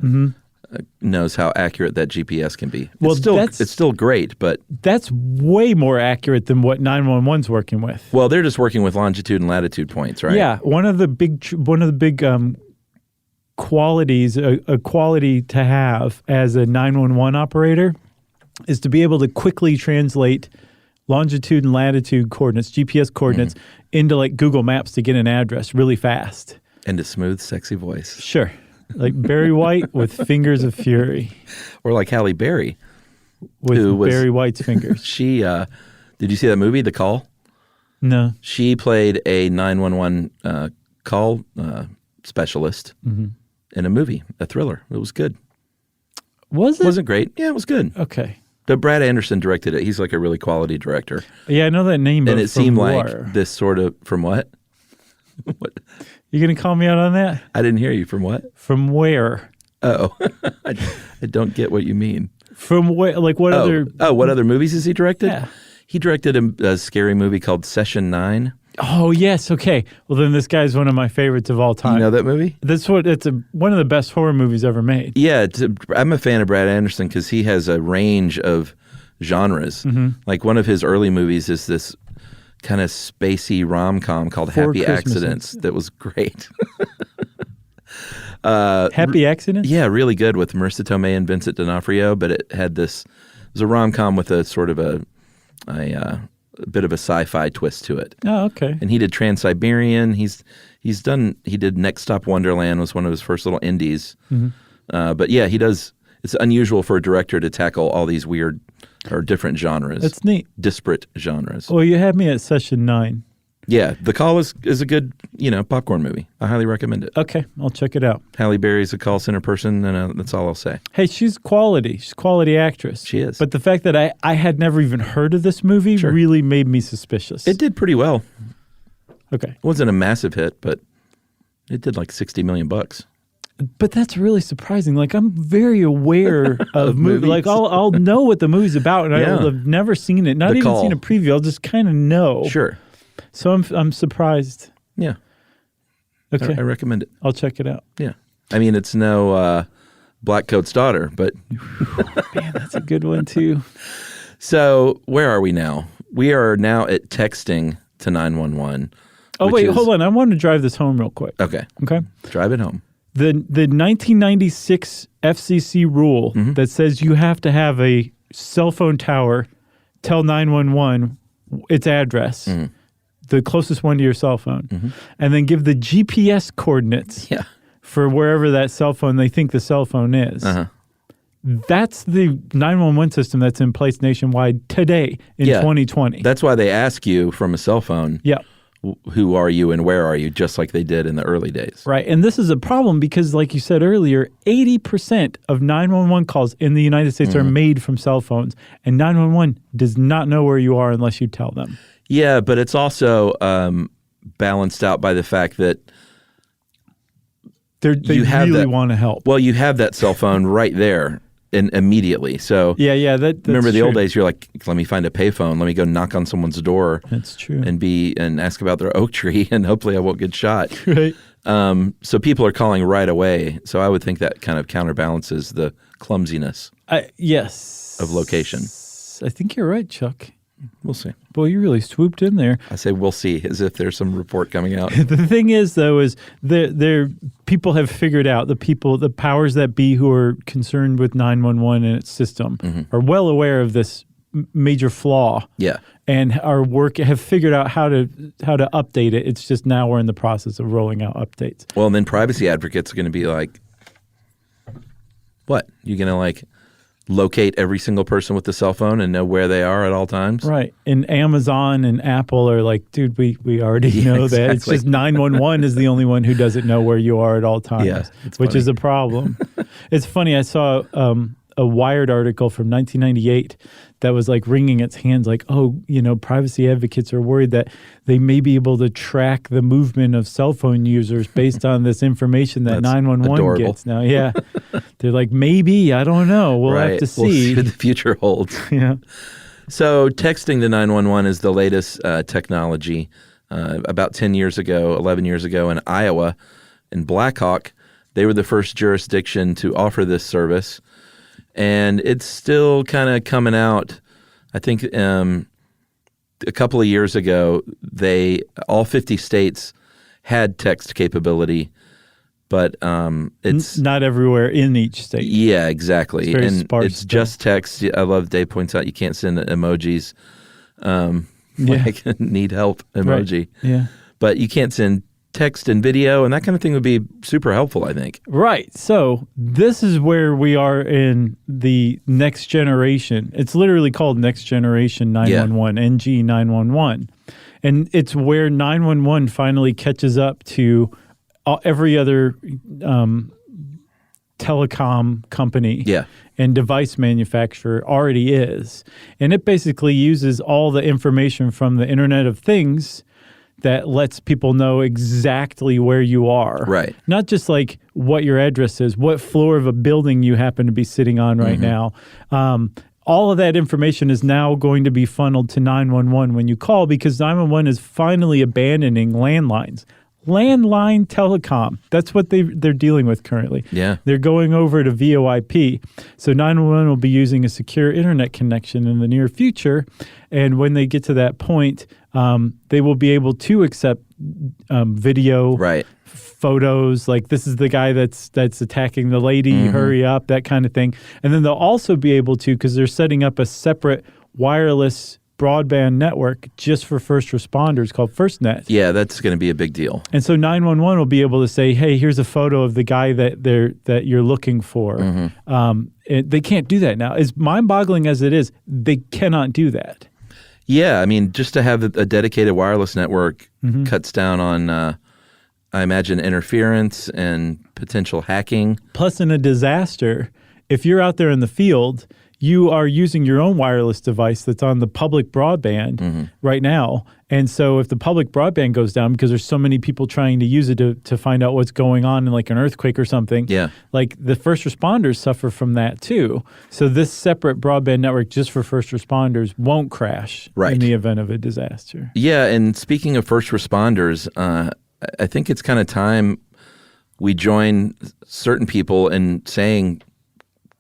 knows how accurate that GPS can be. Well, It's still great, but That's way more accurate than what 911's working with. well, they're just working with longitude and latitude points, right? Yeah, one of the big qualities, a quality to have as a 911 operator, is to be able to quickly translate longitude and latitude coordinates, GPS coordinates, into like Google Maps to get an address really fast. And a smooth, sexy voice, Sure, like Barry White with fingers of fury, or like Halle Berry. with Who was- Barry White's fingers. She did you see that movie, The Call? No, She played a 911 call specialist in a movie, a thriller. It was good. was it? Wasn't great. Yeah, it was good. Okay. But Brad Anderson directed it. He's like a really quality director. Yeah, I know that name. But And it from seemed where? like this sort of, from what? What? You gonna call me out on that? I didn't hear you. From what? From where? Oh, I don't get what you mean. From where? Like what other? What other movies has he directed? Yeah. He directed a scary movie called Session 9. Oh yes. Okay. Well, then this guy's one of my favorites of all time. You know that movie? That's what. It's one of the best horror movies ever made. Yeah, I'm a fan of Brad Anderson because he has a range of genres. Like one of his early movies is this kind of spacey rom-com called Four Happy Christmases. Accidents that was great. Happy Accidents. Yeah, really good with Marissa Tomei and Vincent D'Onofrio, but it was a rom-com with a sort of a bit of a sci-fi twist to it. Oh, okay. And he did Trans-Siberian. He did Next Stop Wonderland was one of his first little indies. But yeah, it's unusual for a director to tackle all these weird or different genres. That's neat. Disparate genres. Well, you had me at Session 9. Yeah, The Call is a good, popcorn movie. I highly recommend it. Okay, I'll check it out. Halle Berry's a call center person, and that's all I'll say. Hey, she's quality. She's a quality actress. She is. But the fact that I had never even heard of this movie Sure. really made me suspicious. It did pretty well. Okay. It wasn't a massive hit, but it did like $60 million. But that's really surprising. Like I'm very aware of movies. movies. Like I'll know what the movie's about, and Yeah. I've never seen it. Not The even Call. seen a preview. I'll just kind of know. Sure. So I'm surprised. Yeah. Okay, I recommend it. I'll check it out. Yeah. I mean, it's no Black Coat's Daughter, but Man, that's a good one too. so where are we now? We are now at texting to 911. Oh which wait, is- hold on. I want to drive this home real quick. Okay. Okay. Drive it home. The 1996 FCC rule that says you have to have a cell phone tower tell 911 its address, the closest one to your cell phone, and then give the GPS coordinates Yeah. for wherever that cell phone they think the cell phone is. That's the 911 system that's in place nationwide today in Yeah. 2020. That's why they ask you from a cell phone, Yeah. who are you and where are you, just like they did in the early days. Right. And this is a problem because, like you said earlier, 80% of 911 calls in the United States are made from cell phones, and 911 does not know where you are unless you tell them. Yeah, but it's also balanced out by the fact that They You have really that- want to help. well, you have that cell phone right there and immediately. So Yeah, that's remember the old true. days? You're like, let me find a payphone. Let me go knock on someone's door That's true. and ask about their oak tree, and hopefully I won't get shot. Right. So people are calling right away. So I would think that kind of counterbalances the clumsiness Yes. of location. I think you're right, Chuck. We'll see. Boy, you really swooped in there. I say we'll see, as if there's some report coming out. The thing is, though, is there people have figured out the powers that be who are concerned with 911 and its system are well aware of this major flaw. Yeah. And have figured out how to update it. It's just now we're in the process of rolling out updates. Well, and then privacy advocates are going to be like, what? You're going to locate every single person with the cell phone and know where they are at all times. Right. And Amazon and Apple are like, dude, we already know that. It's exactly. just 911 is the only one who doesn't know where you are at all times, Yeah, it's which funny. is a problem. It's funny. I saw a Wired article from 1998 that was like wringing its hands like, oh, privacy advocates are worried that they may be able to track the movement of cell phone users based on this information that That's 911 adorable. gets now. Yeah. They're like, maybe, I don't know. We'll have to We'll see. what the future holds. Yeah. So texting to 911 is the latest technology. About 10 years ago, 11 years ago in Iowa, in Blackhawk, they were the first jurisdiction to offer this service. And it's still kind of coming out. I think a couple of years ago, all 50 states had text capability, but it's not everywhere in each state. yeah, exactly. It's very and sparse it's still. just text. I love Dave points out you can't send emojis, like need help emoji, Yeah. but you can't send text and video, and that kind of thing would be super helpful, I think. Right. So this is where we are in the next generation. It's literally called Next Generation 911, NG 911. And it's where 911 finally catches up to every other telecom company Yeah. and device manufacturer already is. And it basically uses all the information from the Internet of Things that lets people know exactly where you are. Right. Not just like what your address is, what floor of a building you happen to be sitting on right now. All of that information is now going to be funneled to 911 when you call, because 911 is finally abandoning landlines. Landline telecom. That's what they're dealing with currently. Yeah. They're going over to VoIP. So 911 will be using a secure internet connection in the near future. And when they get to that point, they will be able to accept video, Right. photos, like this is the guy that's attacking the lady, hurry up, that kind of thing. And then they'll also be able to, because they're setting up a separate wireless broadband network just for first responders called FirstNet. Yeah, that's going to be a big deal. And so 911 will be able to say, hey, here's a photo of the guy that you're looking for. They can't do that now. As mind-boggling as it is, they cannot do that. Yeah, I mean, just to have a dedicated wireless network cuts down on, I imagine, interference and potential hacking. Plus, in a disaster, if you're out there in the field, you are using your own wireless device that's on the public broadband right now. And so if the public broadband goes down, because there's so many people trying to use it to find out what's going on in like an earthquake or something, like the first responders suffer from that too. So this separate broadband network just for first responders won't crash in the event of a disaster. Yeah, and speaking of first responders, I think it's kind of time we join certain people in saying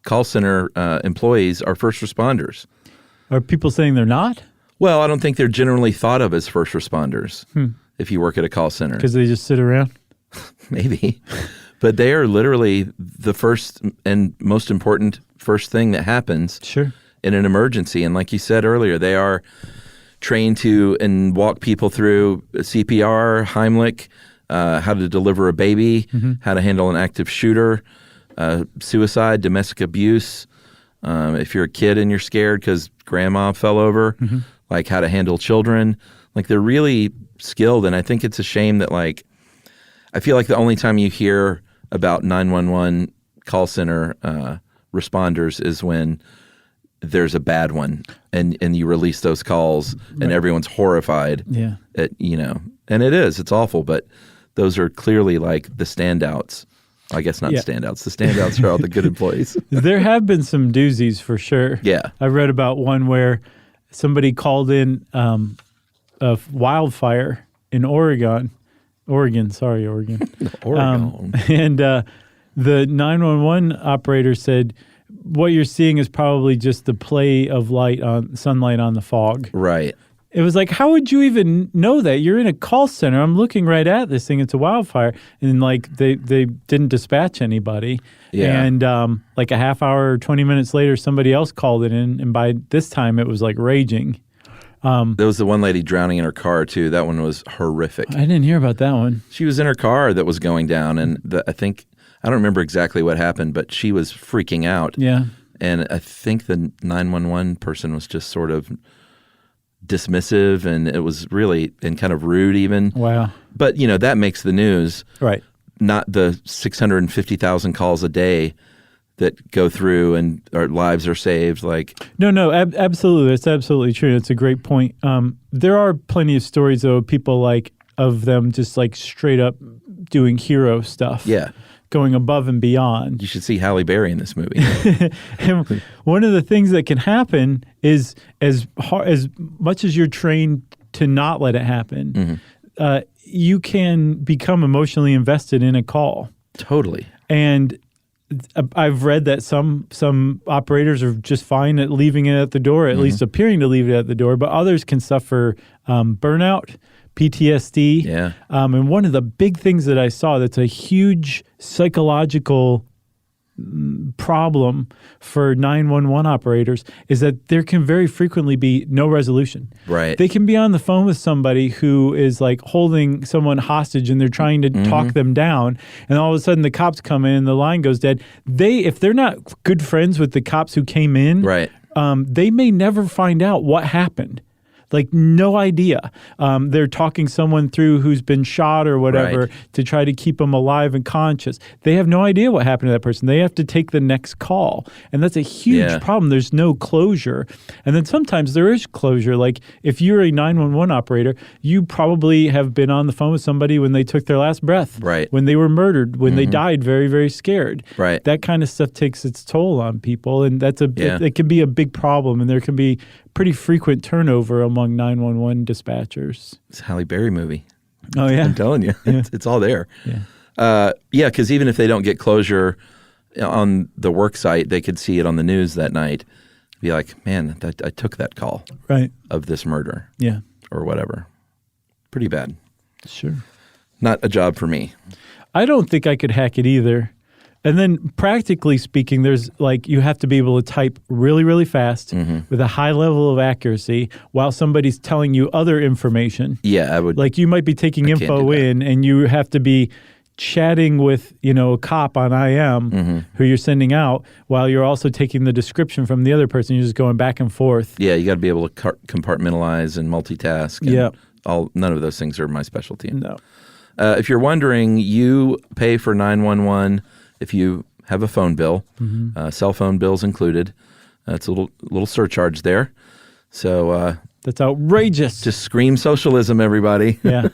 call center employees are first responders. Are people saying they're not? Well, I don't think they're generally thought of as first responders if you work at a call center. Because they just sit around? Maybe. But they are literally the first and most important first thing that happens in an emergency. And like you said earlier, they are trained to and walk people through CPR, Heimlich, how to deliver a baby, how to handle an active shooter, suicide, domestic abuse. If you're a kid and you're scared because grandma fell over, like how to handle children. Like they're really skilled. And I think it's a shame that like, I feel like the only time you hear about 911 call center responders is when there's a bad one and you release those calls and everyone's horrified. Yeah. At, and it's awful, but those are clearly like the standouts. I guess not standouts. The standouts are all the good employees. There have been some doozies for sure. Yeah. I read about one where somebody called in a wildfire in Oregon. And the 911 operator said, what you're seeing is probably just the play of sunlight on the fog. Right. It was like, how would you even know that? You're in a call center. I'm looking right at this thing. It's a wildfire. And like they didn't dispatch anybody. Yeah. And like a half hour or 20 minutes later, somebody else called it in. And by this time, it was like raging. There was the one lady drowning in her car too. That one was horrific. I didn't hear about that one. She was in her car that was going down. And I don't remember exactly what happened, but she was freaking out. Yeah. And I think the 911 person was just sort of dismissive, and it was really and kind of rude even. Wow. But, that makes the news, Right. not the 650,000 calls a day that go through and our lives are saved. No, absolutely. That's absolutely true. It's a great point. There are plenty of stories, though, of people of them just straight up doing hero stuff. Yeah. Going above and beyond. You should see Halle Berry in this movie. And one of the things that can happen is as much as you're trained to not let it happen, you can become emotionally invested in a call. Totally. And I've read that some operators are just fine at leaving it at the door, at least appearing to leave it at the door, but others can suffer burnout, PTSD. Yeah. And one of the big things that I saw that's a huge psychological problem for 911 operators is that there can very frequently be no resolution. Right. They can be on the phone with somebody who is holding someone hostage and they're trying to talk them down, and all of a sudden the cops come in and the line goes dead. If they're not good friends with the cops who came in, Right. They may never find out what happened. No idea. They're talking someone through who's been shot or whatever Right. to try to keep them alive and conscious. They have no idea what happened to that person. They have to take the next call. And that's a huge problem. There's no closure. And then sometimes there is closure. If you're a 911 operator, you probably have been on the phone with somebody when they took their last breath. Right. When they were murdered, when they died very, very scared. Right. That kind of stuff takes its toll on people. And that's Yeah. it can be a big problem. And there can be pretty frequent turnover among 911 dispatchers. It's a Halle Berry movie. Oh, yeah. I'm telling you. It's all there. Yeah. Because even if they don't get closure on the work site, they could see it on the news that night. Be like, man, I took that call Right. of this murder Yeah. or whatever. Pretty bad. Sure. Not a job for me. I don't think I could hack it either. And then practically speaking, there's you have to be able to type really, really fast with a high level of accuracy while somebody's telling you other information. Yeah, I would. You might be taking I can't info do that. in and you have to be chatting with, a cop on IM who you're sending out while you're also taking the description from the other person. You're just going back and forth. Yeah, you got to be able to compartmentalize and multitask. And Yeah. None of those things are my specialty. No. If you're wondering, you pay for 911 if you have a phone bill, cell phone bills included. It's a little surcharge there. So That's outrageous. just scream socialism, everybody. Yeah.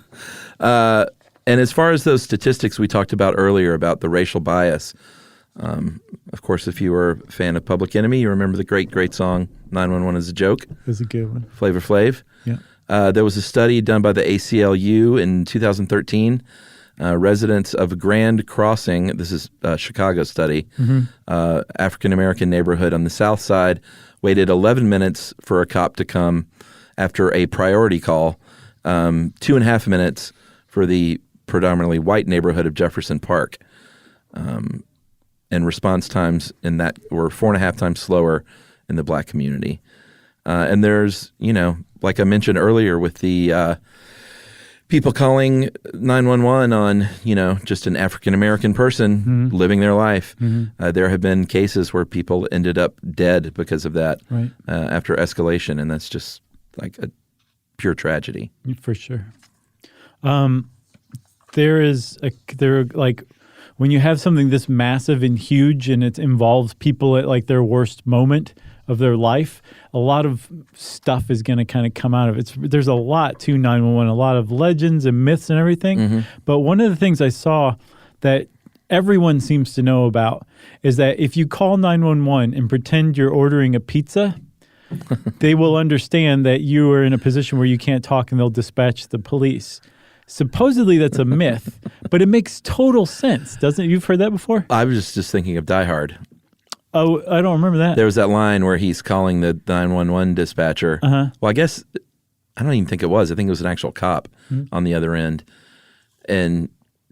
And as far as those statistics we talked about earlier about the racial bias, of course, if you were a fan of Public Enemy, you remember the great song 911 is a Joke, That's a good one. Flavor Flav. Yeah. There was a study done by the ACLU in 2013. Residents of Grand Crossing, this is a Chicago study, African-American neighborhood on the south side, waited 11 minutes for a cop to come after a priority call, 2.5 minutes for the predominantly white neighborhood of Jefferson Park. And response times in that were 4.5 times slower in the black community. And there's, like I mentioned earlier with the people calling 911 on, just an African-American person living their life. There have been cases where people ended up dead because of that Right. After escalation, and that's just a pure tragedy. For sure. When you have something this massive and huge and it involves people at their worst moment of their life, a lot of stuff is going to kind of come out of it. There's a lot to 911, a lot of legends and myths and everything. But one of the things I saw that everyone seems to know about is that if you call 911 and pretend you're ordering a pizza, they will understand that you are in a position where you can't talk and they'll dispatch the police. Supposedly that's a myth, but it makes total sense, doesn't it? You've heard that before? I was just thinking of Die Hard. Oh, I don't remember that. There was that line where he's calling the 911 dispatcher. Well, I guess, I don't even think it was. I think it was an actual cop on the other end. And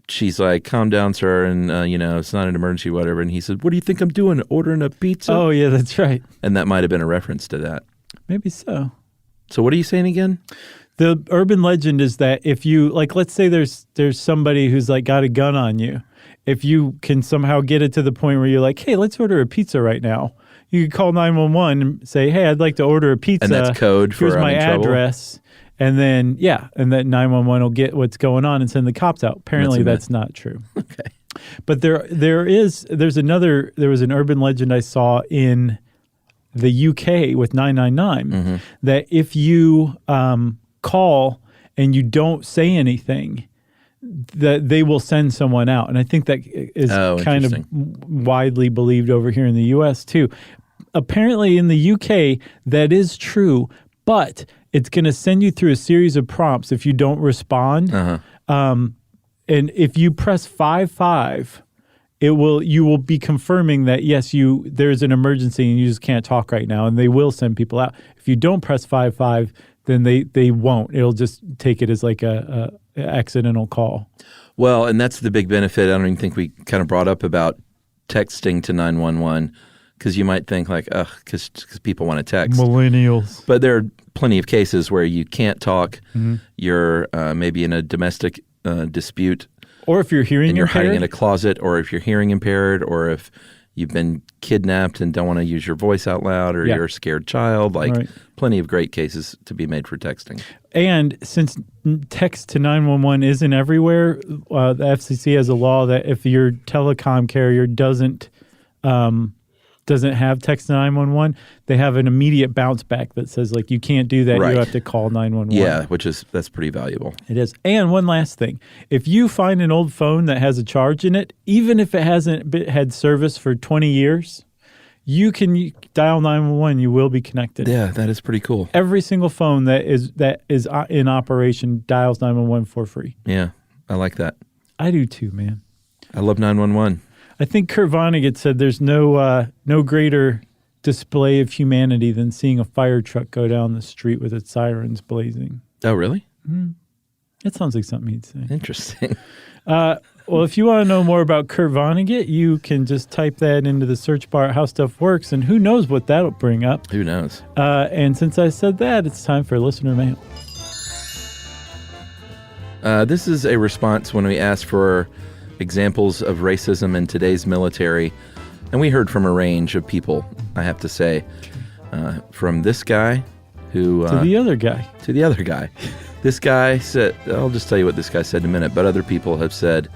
she's like, calm down, sir, and, it's not an emergency, whatever. And he said, what do you think I'm doing, ordering a pizza? Oh, yeah, that's right. And that might have been a reference to that. Maybe so. So what are you saying again? The urban legend is that if you, let's say there's somebody who's got a gun on you. If you can somehow get it to the point where you're like, hey, let's order a pizza right now, You could call 911 and say, "Hey, I'd like to order a pizza." And that's code for here's my I'm in trouble? address. And then, and then 911 will get what's going on and send the cops out. Apparently, that's not true. Okay. But there was an urban legend I saw in the UK with 999 that if you call and you don't say anything, that they will send someone out. And I think that is kind of widely believed over here in the US too. Apparently in the UK, that is true, but it's going to send you through a series of prompts if you don't respond. And if you press 55, you will be confirming that, yes, there's an emergency and you just can't talk right now, and they will send people out. If you don't press 55, then they won't. It'll just take it as like a accidental call. Well, and that's the big benefit. I don't even think we kind of brought up about texting to 911, because you might think like, because people want to text. Millennials. But there are plenty of cases where you can't talk. You're maybe in a domestic dispute. Or if you're hearing and you're impaired. hiding in a closet, or if you're hearing impaired, or if you've been kidnapped and don't want to use your voice out loud, or you're a scared child. Plenty of great cases to be made for texting. And since text to 911 isn't everywhere, the FCC has a law that if your telecom carrier doesn't have text to 911, they have an immediate bounce back that says, like, you can't do that. Right. You have to call 911. Yeah, that's pretty valuable. It is. And one last thing. If you find an old phone that has a charge in it, even if it hasn't had service for 20 years, you can dial 911. You will be connected. Yeah, that is pretty cool. Every single phone that is in operation dials 911 for free. Yeah, I like that. I do too, man. I love 911. I think Kurt Vonnegut said there's no greater display of humanity than seeing a fire truck go down the street with its sirens blazing. Oh, really? That sounds like something he'd say. Interesting. Well, if you want to know more about Kurt Vonnegut, you can just type that into the search bar at How Stuff Works, and who knows what that'll bring up. Who knows? And since I said that, it's time for listener mail. This is a response when we asked for examples of racism in today's military, and we heard from a range of people, I have to say, from this guy who... to the other guy. To the other guy. This guy said, I'll just tell you what this guy said in a minute, but other people have said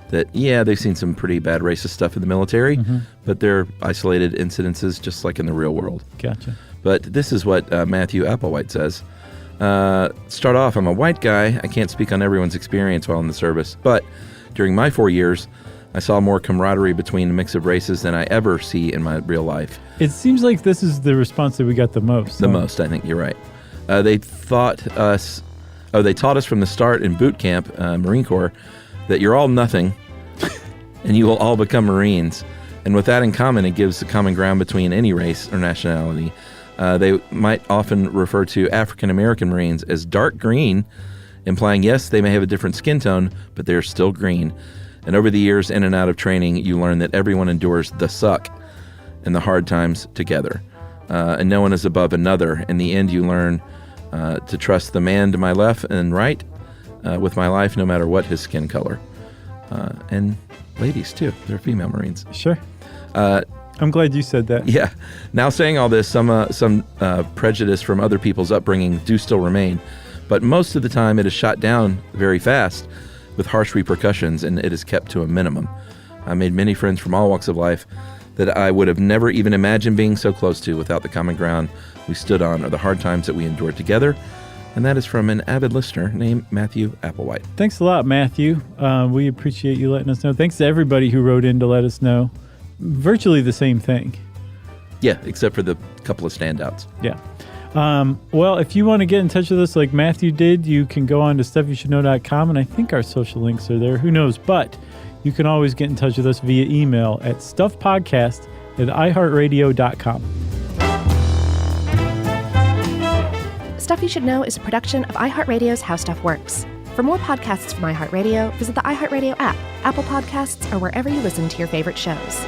that, yeah, they've seen some pretty bad racist stuff in the military, but they're isolated incidences just like in the real world. Gotcha. But this is what Matthew Applewhite says. Start off, I'm a white guy. I can't speak on everyone's experience while in the service, but during my 4 years, I saw more camaraderie between a mix of races than I ever see in my real life. It seems like this is the response that we got the most. The most, I think you're right. They taught us from the start in boot camp, Marine Corps, that you're all nothing and you will all become Marines. And with that in common, it gives the common ground between any race or nationality. They might often refer to African American Marines as dark green, implying, yes, they may have a different skin tone, but they're still green. And over the years in and out of training, you learn that everyone endures the suck and the hard times together. And no one is above another. In the end, you learn to trust the man to my left and right with my life, no matter what his skin color. And ladies, too. They're female Marines. Sure. I'm glad you said that. Yeah. Now, saying all this, some prejudice from other people's upbringing do still remain. But most of the time, it is shot down very fast with harsh repercussions, and it is kept to a minimum. I made many friends from all walks of life that I would have never even imagined being so close to without the common ground we stood on or the hard times that we endured together. And that is from an avid listener named Matthew Applewhite. Thanks a lot, Matthew. We appreciate you letting us know. Thanks to everybody who wrote in to let us know. Virtually the same thing. Yeah, except for the couple of standouts. Yeah. Well, if you want to get in touch with us like Matthew did, you can go on to stuffyoushouldknow.com, and I think our social links are there. Who knows? But you can always get in touch with us via email at stuffpodcast@iheartradio.com. Stuff You Should Know is a production of iHeartRadio's How Stuff Works. For more podcasts from iHeartRadio, visit the iHeartRadio app, Apple Podcasts, or wherever you listen to your favorite shows.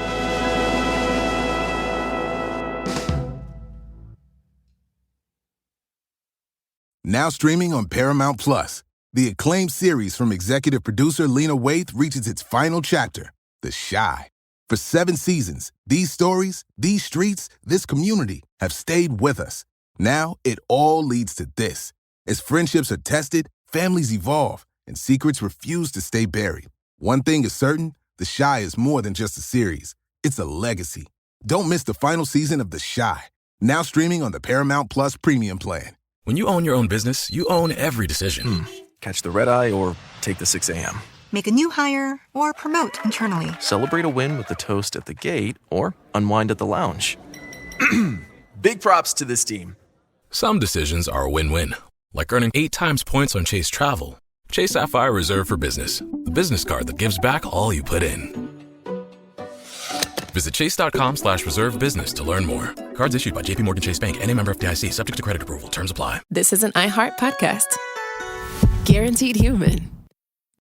Now streaming on Paramount Plus, the acclaimed series from executive producer Lena Waithe reaches its final chapter, The Chi. For 7 seasons, these stories, these streets, this community have stayed with us. Now it all leads to this. As friendships are tested, families evolve, and secrets refuse to stay buried. One thing is certain, The Chi is more than just a series. It's a legacy. Don't miss the final season of The Chi, now streaming on the Paramount Plus Premium plan. When you own your own business, you own every decision. Catch the red eye or take the 6 a.m. Make a new hire or promote internally. Celebrate a win with the toast at the gate or unwind at the lounge. Big props to this team. Some decisions are a win-win, like earning 8 times points on Chase Travel. Chase Sapphire Reserve for Business, the business card that gives back all you put in. Visit chase.com/reserve business to learn more. Cards issued by JPMorgan Chase Bank, N.A. member FDIC, subject to credit approval. Terms apply. This is an iHeart podcast. Guaranteed Human.